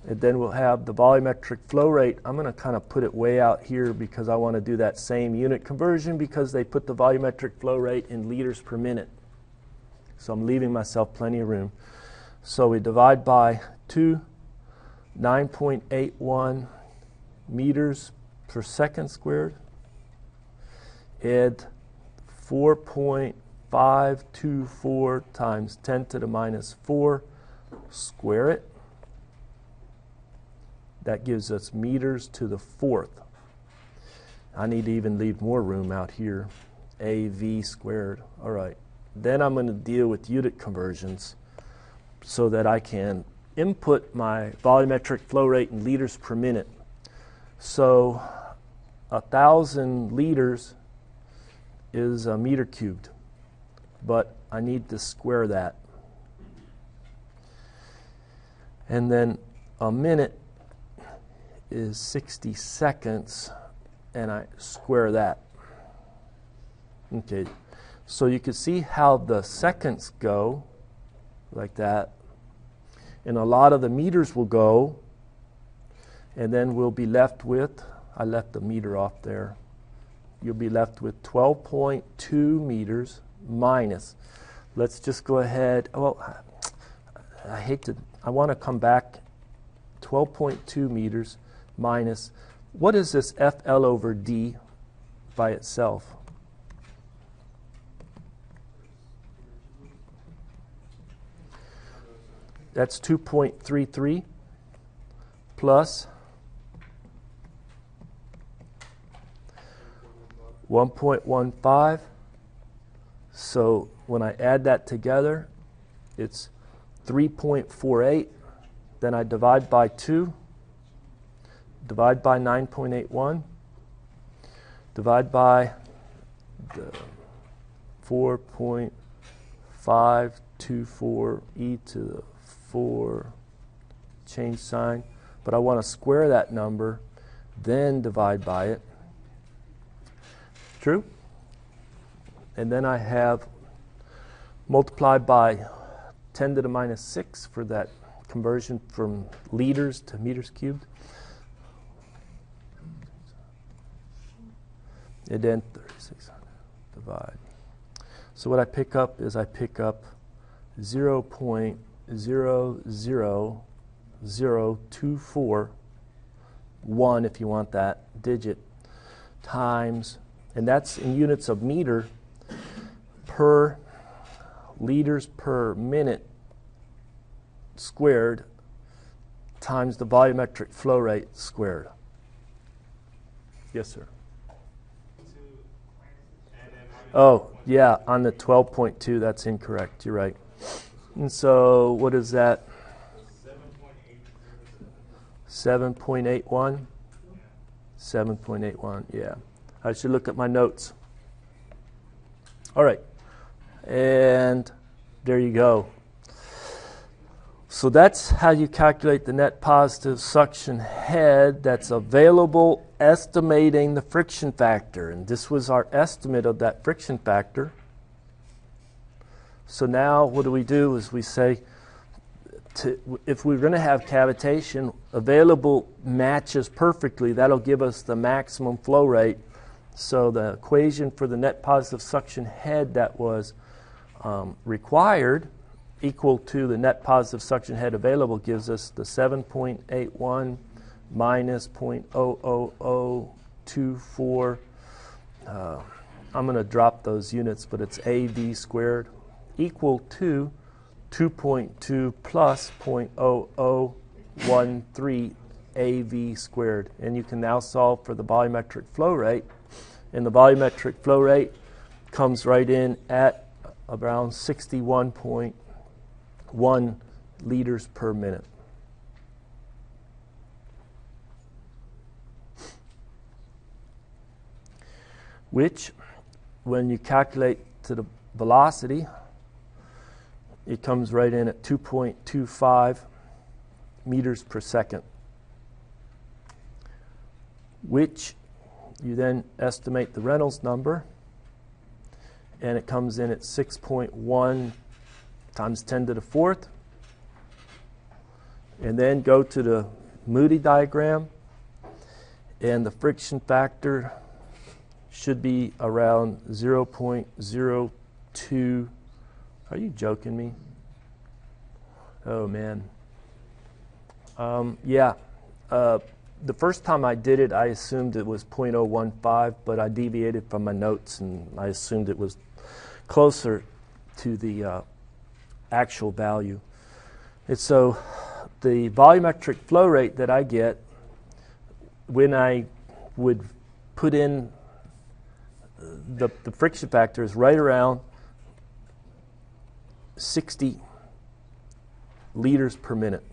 And then we'll have the volumetric flow rate. I'm going to kind of put it way out here because I want to do that same unit conversion, because they put the volumetric flow rate in liters per minute. So I'm leaving myself plenty of room. So we divide by 2, 9.81 meters per second squared, and 4.524 times 10 to the minus 4, square it. That gives us meters to the fourth. I need to even leave more room out here. AV squared. All right. Then I'm going to deal with unit conversions so that I can input my volumetric flow rate in liters per minute. So 1,000 liters is a meter cubed, but I need to square that. And then a minute is 60 seconds, and I square that. Okay, so you can see how the seconds go, like that, and a lot of the meters will go, and then we'll be left with, I left the meter off there, you'll be left with 12.2 meters minus let's just go ahead. Well, I want to come back 12.2 meters minus, what is this FL over D by itself? That's 2.33 plus 1.15. So when I add that together, it's 3.48. Then I divide by 2, divide by 9.81, divide by the 4.524 e to the 4, change sign. But I want to square that number, then divide by it. True? And then I have multiplied by 10 to the minus 6 for that conversion from liters to meters cubed. And then 3600 divide. So what I pick up is I pick up 0.000241, if you want that digit, times, and that's in units of meter per liters per minute squared times the volumetric flow rate squared. Yes, sir. Oh, yeah, on the 12.2, that's incorrect. You're right. And so what is that? 7.81? 7.81, yeah. I should look at my notes. All right. And there you go. So that's how you calculate the net positive suction head that's available, estimating the friction factor. And this was our estimate of that friction factor. So now what do is we say, if we're going to have cavitation, available matches perfectly. That'll give us the maximum flow rate. So the equation for the net positive suction head that was required equal to the net positive suction head available gives us the 7.81 minus 0.00024. I'm going to drop those units, but it's AV squared equal to 2.2 plus 0.0013 AV squared. And you can now solve for the volumetric flow rate. And the volumetric flow rate comes right in at around 61.1 liters per minute. Which, when you calculate to the velocity, it comes right in at 2.25 meters per second, which you then estimate the Reynolds number, and it comes in at 6.1 times 10 to the fourth. And then go to the Moody diagram, and the friction factor should be around 0.02. Are you joking me? Oh, man. The first time I did it, I assumed it was 0.015, but I deviated from my notes, and I assumed it was closer to the actual value. And so the volumetric flow rate that I get when I would put in the friction factor is right around 60 liters per minute.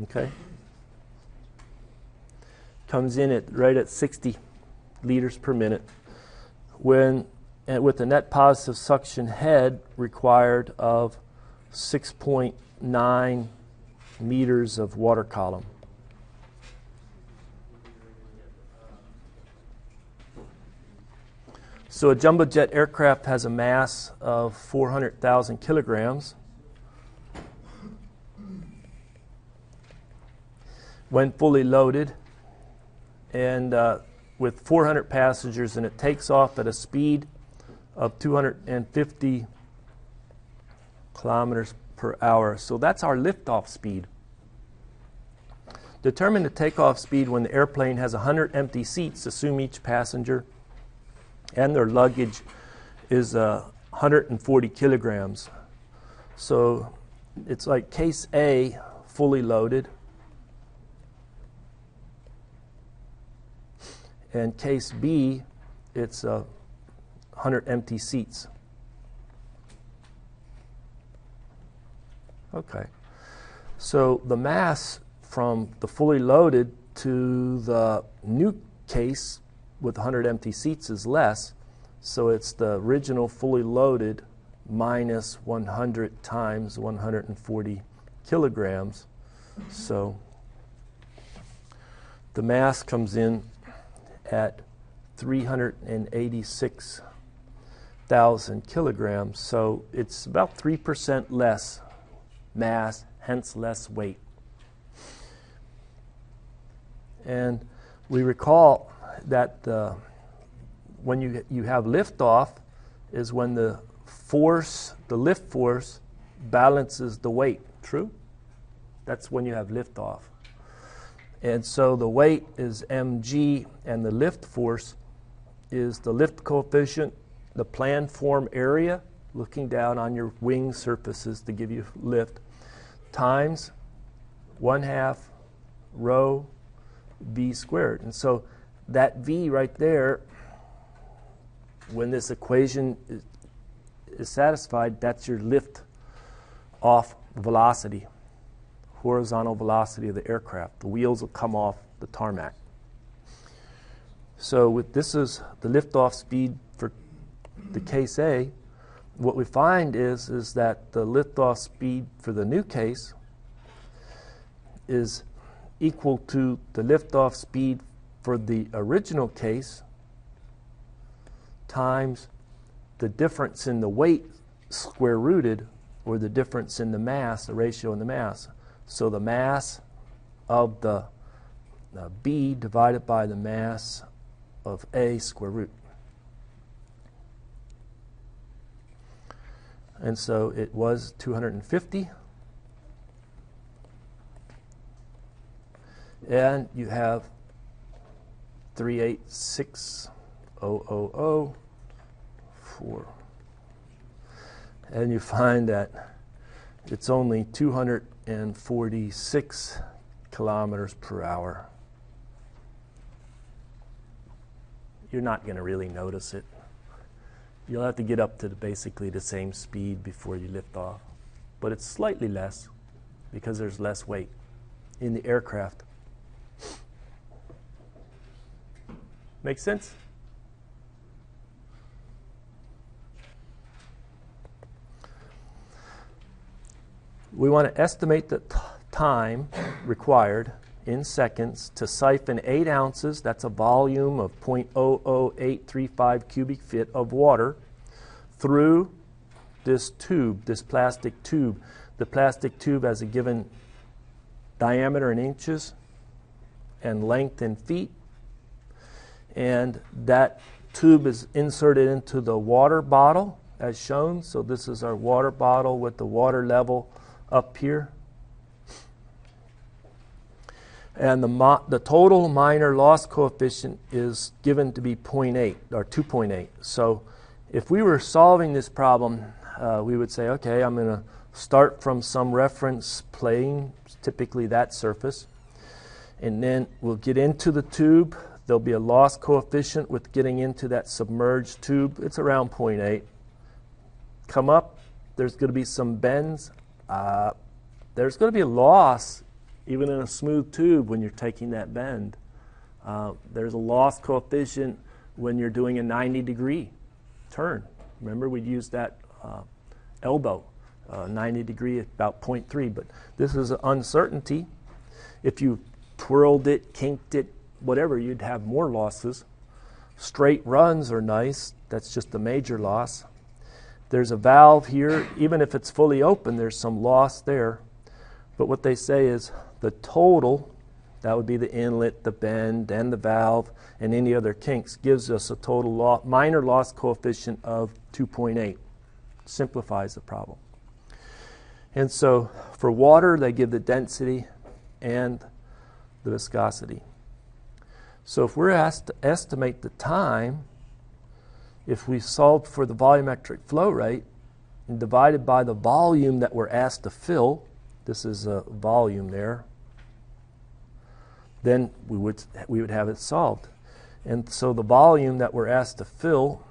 Okay? Comes in at right at 60 liters per minute. When with a net positive suction head required of 6.9 meters of water column. So a jumbo jet aircraft has a mass of 400,000 kilograms. When fully loaded, and with 400 passengers, and it takes off at a speed of 250 kilometers per hour. So that's our liftoff speed. Determine the takeoff speed when the airplane has 100 empty seats. Assume each passenger and their luggage is 140 kilograms. So it's like case A, fully loaded, and case B, it's 100 empty seats. Okay, so the mass from the fully loaded to the new case with 100 empty seats is less, so it's the original fully loaded minus 100 times 140 kilograms. So the mass comes in at 386,000 kilograms, so it's about 3% less mass, hence less weight. And we recall that when you have liftoff is when the lift force balances the weight. True? That's when you have liftoff. And so the weight is mg, and the lift force is the lift coefficient, the planform area, looking down on your wing surfaces to give you lift, times 1/2 rho v squared. And so that v right there, when this equation is satisfied, that's your lift off velocity, horizontal velocity of the aircraft. The wheels will come off the tarmac. So this is the liftoff speed for the case A. What we find is that the liftoff speed for the new case is equal to the liftoff speed for the original case times the difference in the weight square rooted, or the difference in the mass, the ratio in the mass. So the mass of the B divided by the mass of A square root. And so it was 250. And you have 386,000.4. And you find that it's only 246 kilometers per hour. You're not going to really notice it. You'll have to get up to basically the same speed before you lift off. But it's slightly less because there's less weight in the aircraft. Make sense? We want to estimate the time required in seconds to siphon 8 ounces, that's a volume of 0.00835 cubic feet of water, through this tube, this plastic tube. The plastic tube has a given diameter in inches and length in feet, and that tube is inserted into the water bottle as shown. So this is our water bottle with the water level up here. And the total minor loss coefficient is given to be 0.8 or 2.8. So if we were solving this problem, we would say, okay, I'm going to start from some reference plane, typically that surface, and then we'll get into the tube. There'll be a loss coefficient with getting into that submerged tube. It's around 0.8. Come up, there's going to be some bends. There's going to be a loss even in a smooth tube when you're taking that bend. There's a loss coefficient when you're doing a 90-degree turn. Remember, we'd use that elbow, 90-degree at about 0.3. But this is an uncertainty. If you twirled it, kinked it, whatever, you'd have more losses. Straight runs are nice. That's just a major loss. There's a valve here. Even if it's fully open, there's some loss there. But what they say is the total that would be the inlet, the bend, and the valve, and any other kinks, gives us a total minor loss coefficient of 2.8. Simplifies the problem. And so for water, they give the density and the viscosity. So if we're asked to estimate the time, if we solved for the volumetric flow rate and divided by the volume that we're asked to fill, this is a volume there, then we would have it solved. And so the volume that we're asked to fill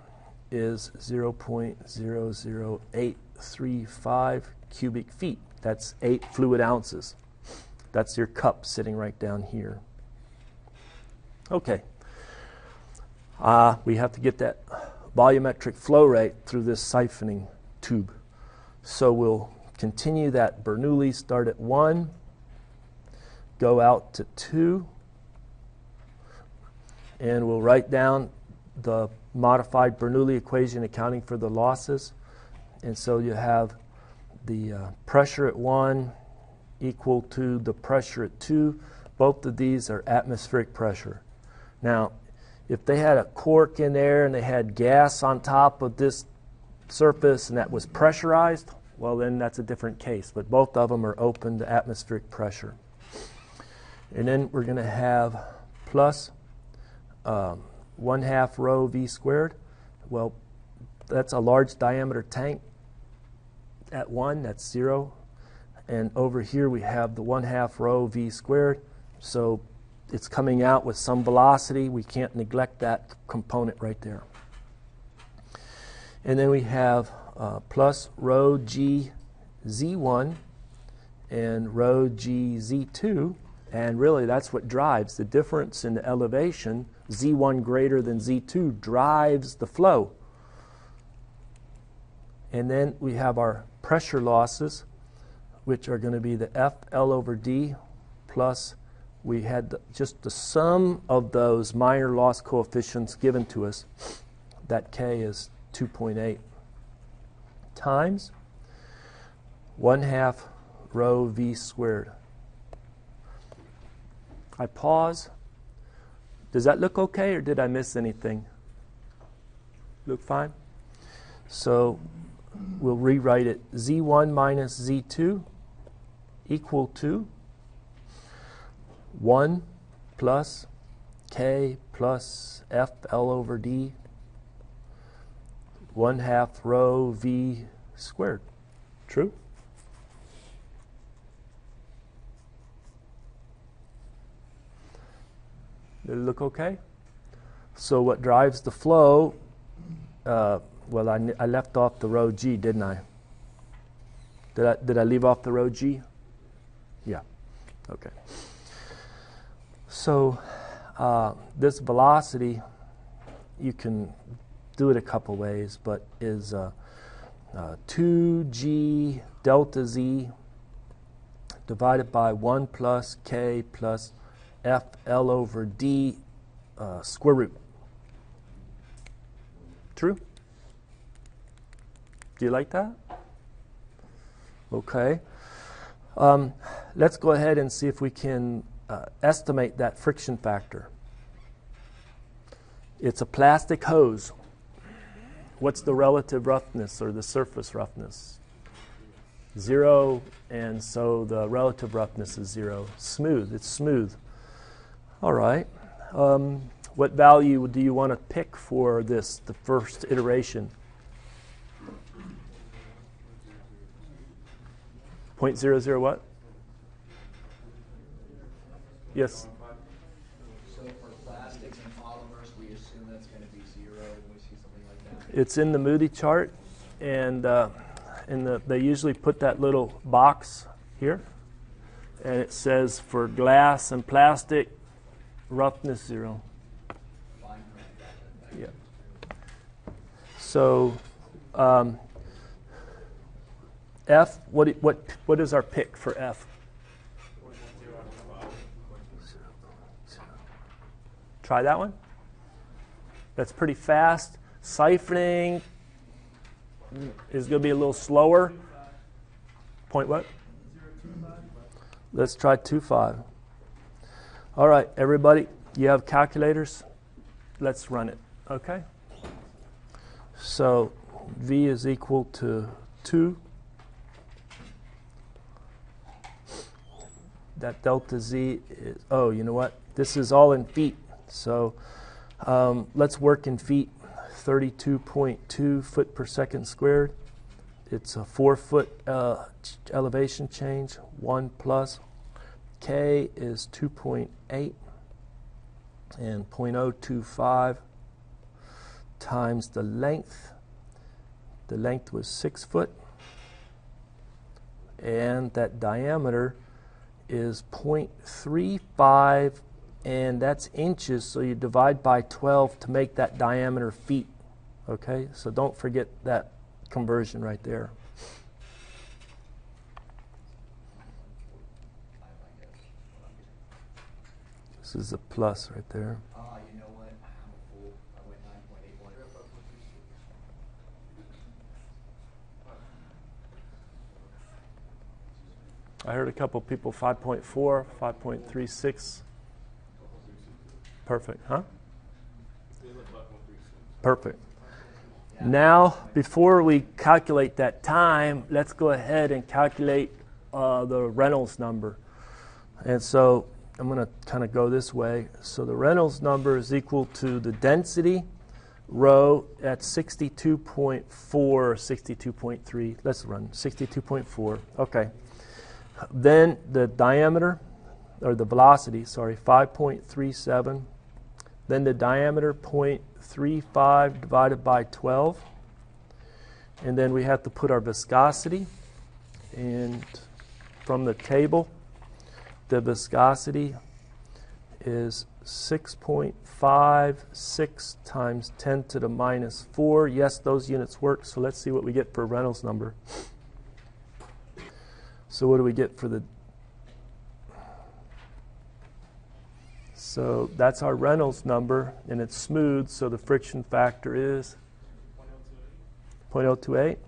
is 0.00835 cubic feet. That's 8 fluid ounces. That's your cup sitting right down here. Okay. We have to get that volumetric flow rate through this siphoning tube. So we'll continue that Bernoulli, start at 1, go out to 2, and we'll write down the modified Bernoulli equation accounting for the losses. And so you have the pressure at 1 equal to the pressure at 2. Both of these are atmospheric pressure. Now, if they had a cork in there and they had gas on top of this surface and that was pressurized, well, then that's a different case. But both of them are open to atmospheric pressure. And then we're going to have plus 1/2 rho v squared. Well, that's a large diameter tank. At 1, that's 0. And over here we have the 1/2 rho v squared. So it's coming out with some velocity. We can't neglect that component right there. And then we have plus rho g z1 and rho g z2. And really that's what drives the difference in the elevation. Z1 greater than Z2 drives the flow. And then we have our pressure losses, which are going to be the FL over D plus we had just the sum of those minor loss coefficients given to us. That K is 2.8 times 1/2 rho V squared. I pause. Does that look okay, or did I miss anything? Look fine? So we'll rewrite it Z1 minus Z2 equal to 1 plus K plus FL over D 1/2 rho V squared. True? Did it look okay? So what drives the flow, well, I left off the rho G, didn't I? Did I leave off the rho G? Yeah. Okay. So this velocity, you can do it a couple ways, but is 2G delta Z divided by 1 plus K plus FL over D square root. True? Do you like that? Okay. Let's go ahead and see if we can estimate that friction factor. It's a plastic hose. What's the relative roughness or the surface roughness? 0, and so the relative roughness is 0. Smooth. It's smooth. All right. What value do you want to pick for this, the first iteration? 0.00 what? Yes. So for plastics and polymers, we assume that's going to be 0 when we see something like that? It's in the Moody chart, and they usually put that little box here, and it says for glass and plastic, roughness 0. Yeah. So F, what is our pick for F? Try that one. That's pretty fast. Siphoning is going to be a little slower. Point what? Let's try 2.5. All right, everybody, you have calculators? Let's run it, okay? So V is equal to 2. That delta Z is, oh, you know what? This is all in feet. So let's work in feet. 32.2 foot per second squared. It's a 4 foot elevation change. 1 plus K is 2.8 and 0.025 times the length. The length was 6 foot. And that diameter is 0.35, and that's inches, so you divide by 12 to make that diameter feet. Okay, so don't forget that conversion right there. This is a plus right there. You know what? I'm a fool. I went 9.81. I heard a couple people 5.4, 5.36. Perfect, huh? Perfect. Now, before we calculate that time, let's go ahead and calculate the Reynolds number. And so I'm going to kind of go this way. So the Reynolds number is equal to the density rho at 62.4 or 62.3. Let's run 62.4. Okay. Then the diameter, or the velocity, sorry, 5.37. Then the diameter, 0.35 divided by 12. And then we have to put our viscosity. And from the table, the viscosity is 6.56 times 10 to the minus 4. Yes, those units work. So let's see what we get for Reynolds number. So what do we get for the... So that's our Reynolds number, and it's smooth, so the friction factor is 0.028,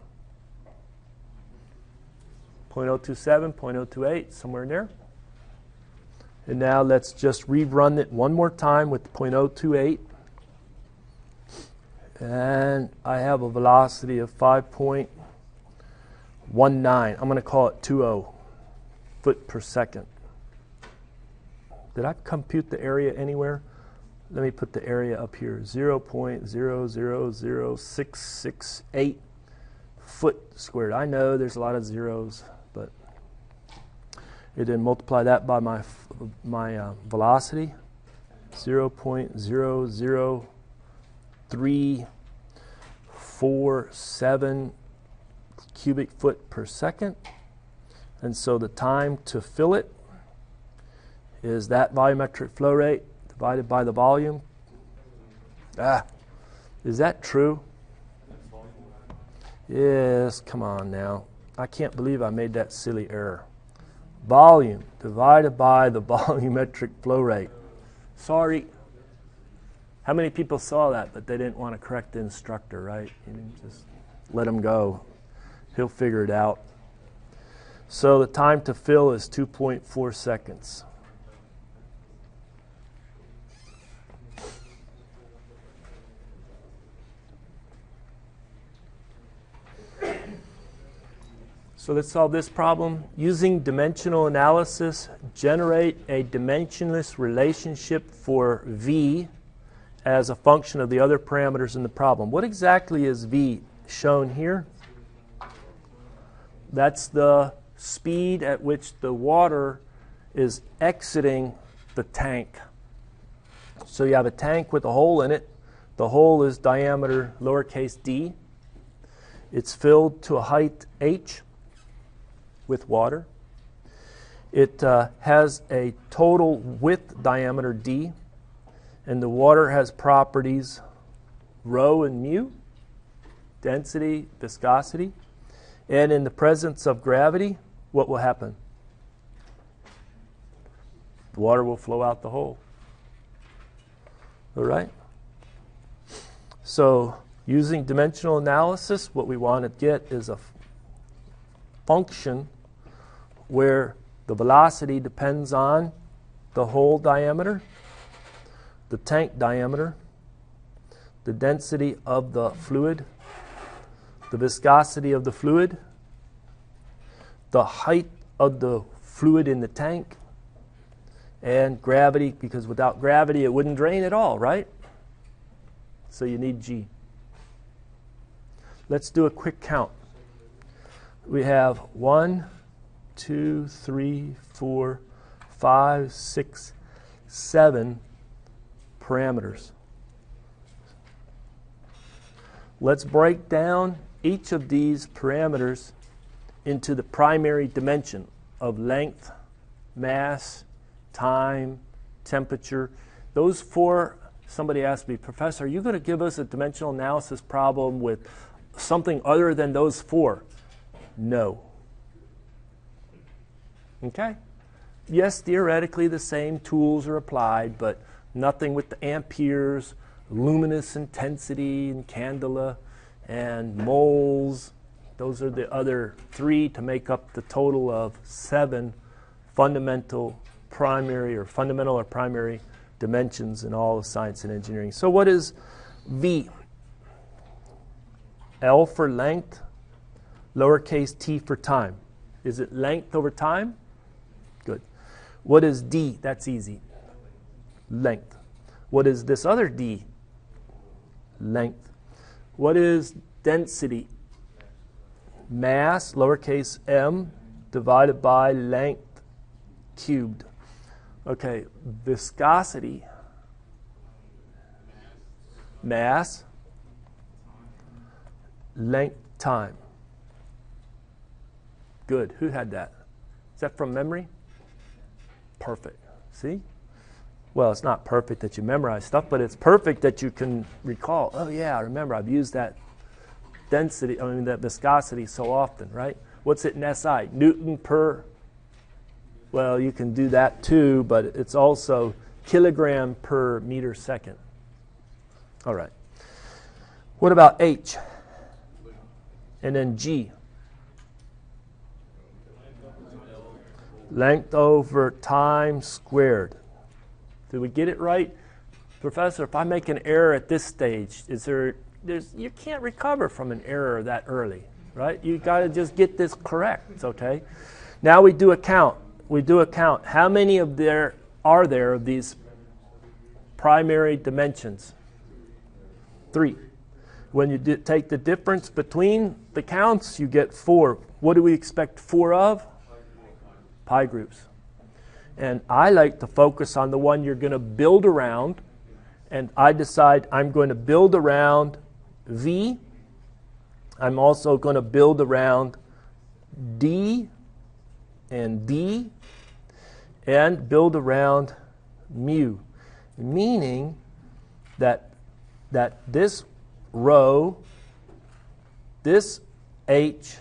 0.027, 0.028, somewhere in there. And now let's just rerun it one more time with 0.028. And I have a velocity of 5.19. I'm going to call it 20 foot per second. Did I compute the area anywhere? Let me put the area up here. 0.000668 foot squared. I know there's a lot of zeros, but it didn't multiply that by my velocity. 0.00347 cubic foot per second. And so the time to fill it is that volumetric flow rate divided by the volume. Is that true? Yes, come on now. I can't believe I made that silly error. Volume divided by the volumetric flow rate. Sorry. How many people saw that, but they didn't want to correct the instructor, right? You didn't just let him go. He'll figure it out. So the time to fill is 2.4 seconds. So let's solve this problem. Using dimensional analysis, generate a dimensionless relationship for V as a function of the other parameters in the problem. What exactly is V shown here? That's the speed at which the water is exiting the tank. So you have a tank with a hole in it. The hole is diameter lowercase d. It's filled to a height h with water. It has a total width diameter d, and the water has properties rho and mu, density, viscosity. And in the presence of gravity, what will happen? The water will flow out the hole. All right? So using dimensional analysis, what we want to get is a function where the velocity depends on the hole diameter, the tank diameter, the density of the fluid, the viscosity of the fluid, the height of the fluid in the tank, and gravity, because without gravity it wouldn't drain at all, right? So you need G. Let's do a quick count. We have 1, 2, 3, 4, 5, 6, 7 parameters. Let's break down each of these parameters into the primary dimension of length, mass, time, temperature. Those four, somebody asked me, Professor, are you going to give us a dimensional analysis problem with something other than those four? No. Okay? Yes, theoretically the same tools are applied, but nothing with the amperes, luminous intensity, and candela, and moles. Those are the other three to make up the total of 7 fundamental or primary dimensions in all of science and engineering. So what is V? L for length, lowercase t for time. Is it length over time? Good. What is D? That's easy. Length. What is this other D? Length. What is density? Mass, lowercase m, divided by length cubed. Okay, viscosity. Mass, length, time. Good. Who had that? Is that from memory? Perfect. See? Well, it's not perfect that you memorize stuff, but it's perfect that you can recall. Oh, yeah, I remember I've used that that viscosity so often, right? What's it in SI? Newton per, well, you can do that too, but it's also kilogram per meter second. All right. What about H? And then G? Length over time squared. Did we get it right? Professor, if I make an error at this stage, you can't recover from an error that early, right? You got to just get this correct, okay? Now we do a count. How many are there of these primary dimensions? 3. When you take the difference between the counts, you get 4. What do we expect 4 of? Pi groups. And I like to focus on the one you're going to build around, and I decide I'm going to build around V. I'm also going to build around D and D and build around mu, meaning that this rho, this H,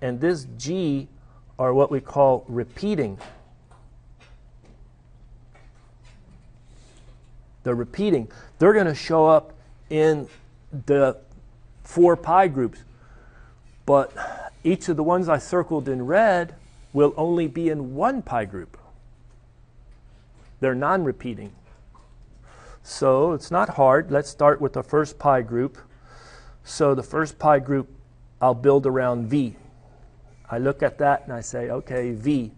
and this G are what we call repeating. They're repeating. They're going to show up in the 4 pi groups. But each of the ones I circled in red will only be in 1 pi group. They're non-repeating. So it's not hard. Let's start with the first pi group. So the first pi group, I'll build around V. I look at that and I say, okay, V.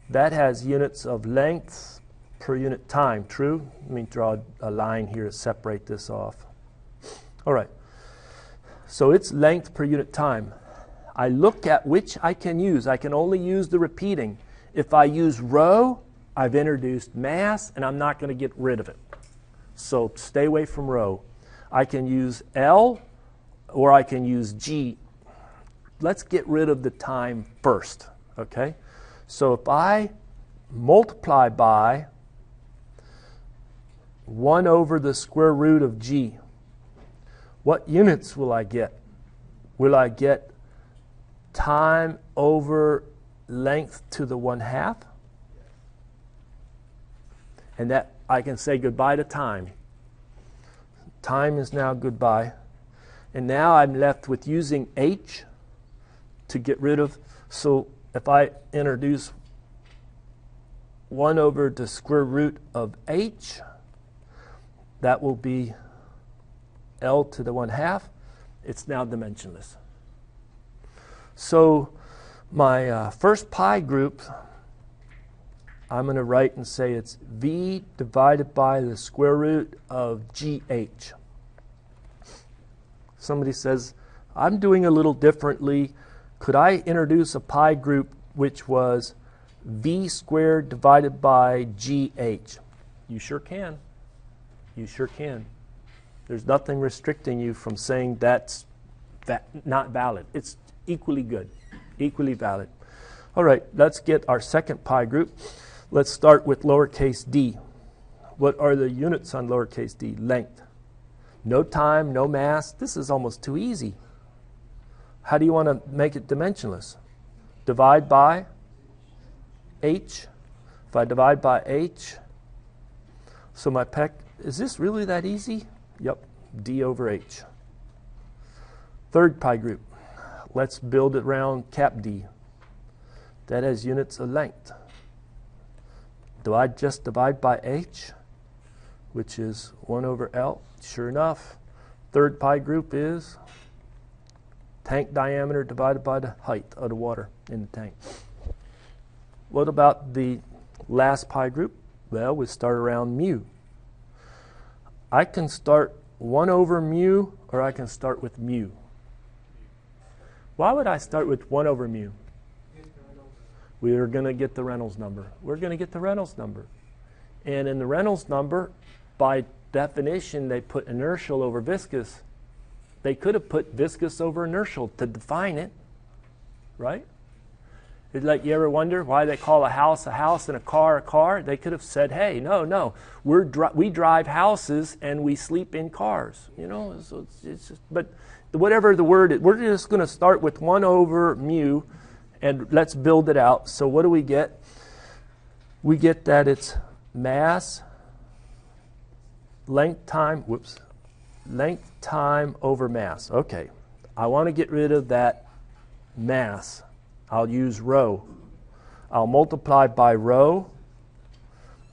That has units of length per unit time, true? Let me draw a line here to separate this off. All right. So it's length per unit time. I look at which I can use. I can only use the repeating. If I use rho, I've introduced mass, and I'm not going to get rid of it. So stay away from rho. I can use L, or I can use G. Let's get rid of the time first, okay? So if I multiply by 1 over the square root of G, what units will I get? Will I get time over length to the 1/2? And that I can say goodbye to time. Time is now goodbye. And now I'm left with using H to get rid of. So if I introduce 1 over the square root of h. That will be L to the 1/2. It's now dimensionless. So my first pi group, I'm going to write and say it's V divided by the square root of GH. Somebody says, I'm doing a little differently. Could I introduce a pi group which was V squared divided by GH? You sure can. You sure can. There's nothing restricting you from saying that's not valid. It's equally good, equally valid. All right, let's get our second pi group. Let's start with lowercase d. What are the units on lowercase d? Length. No time, no mass. This is almost too easy. How do you want to make it dimensionless? Divide by h. If I divide by h, so my pec, is this really that easy? Yep, d over h. Third pi group. Let's build it around cap d. That has units of length. Do I just divide by h, which is 1 over L? Sure enough. Third pi group is tank diameter divided by the height of the water in the tank. What about the last pi group? Well, we start around mu. I can start 1 over mu, or I can start with mu. Why would I start with 1 over mu? We are going to get the Reynolds number. We're going to get the Reynolds number. And in the Reynolds number, by definition, they put inertial over viscous. They could have put viscous over inertial to define it, right? It's like, you ever wonder why they call a house and a car? They could have said, hey, no, we drive houses and we sleep in cars. You know, so it's just, but whatever the word is, we're just going to start with 1 over mu, and let's build it out. So what do we get? We get that it's mass, length time over mass. Okay, I want to get rid of that mass. I'll use rho. I'll multiply by rho.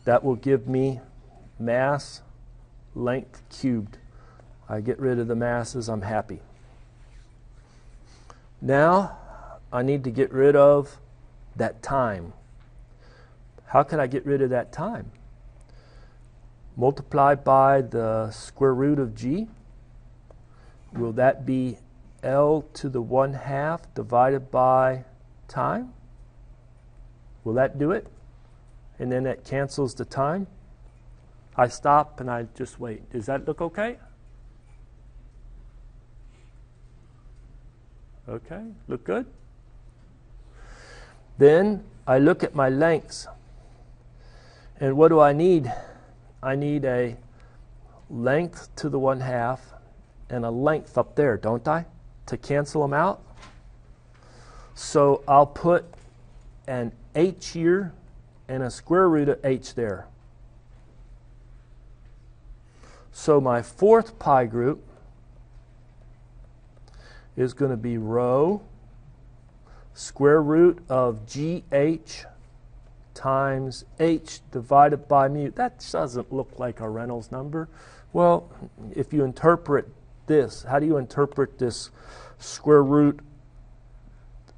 That will give me mass length cubed. I get rid of the masses, I'm happy. Now, I need to get rid of that time. How can I get rid of that time? Multiply by the square root of g. Will that be L to the 1/2 divided by time? Will that do it? And then that cancels the time. I stop and I just wait. Does that look okay? Okay, look good? Then I look at my lengths. And what do I need? I need a length to the 1/2 and a length up there, don't I? To cancel them out. So I'll put an h here and a square root of h there. So my fourth pi group is going to be rho square root of gh times h divided by mu. That doesn't look like a Reynolds number. Well, if you interpret this, how do you interpret this square root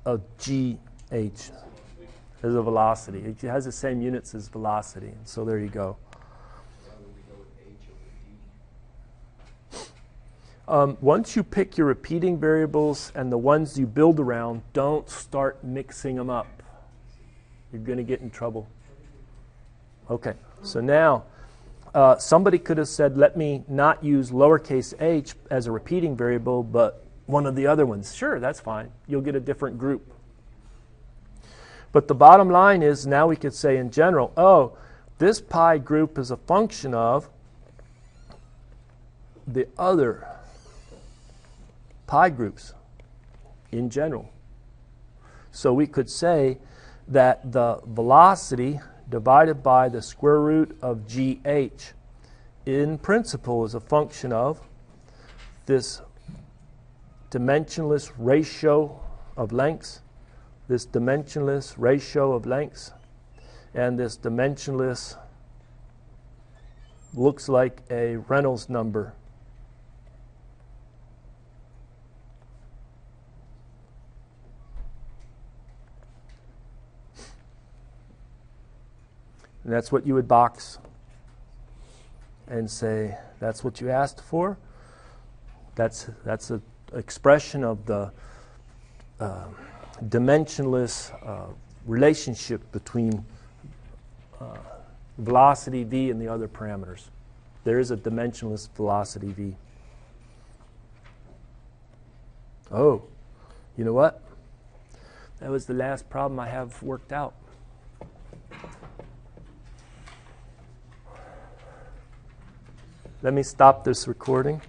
of gh as a velocity? It has the same units as velocity. So there you go. Once you pick your repeating variables and the ones you build around, don't start mixing them up. You're going to get in trouble. Okay, so now somebody could have said, let me not use lowercase h as a repeating variable, but one of the other ones. Sure, that's fine. You'll get a different group. But the bottom line is, now we could say in general, oh, this pi group is a function of the other pi groups in general. So we could say that the velocity divided by the square root of gh in principle is a function of this dimensionless ratio of lengths, and this dimensionless looks like a Reynolds number. And that's what you would box and say, that's what you asked for. That's an expression of the dimensionless relationship between velocity v and the other parameters. There is a dimensionless velocity v. Oh, you know what? That was the last problem I have worked out. Let me stop this recording.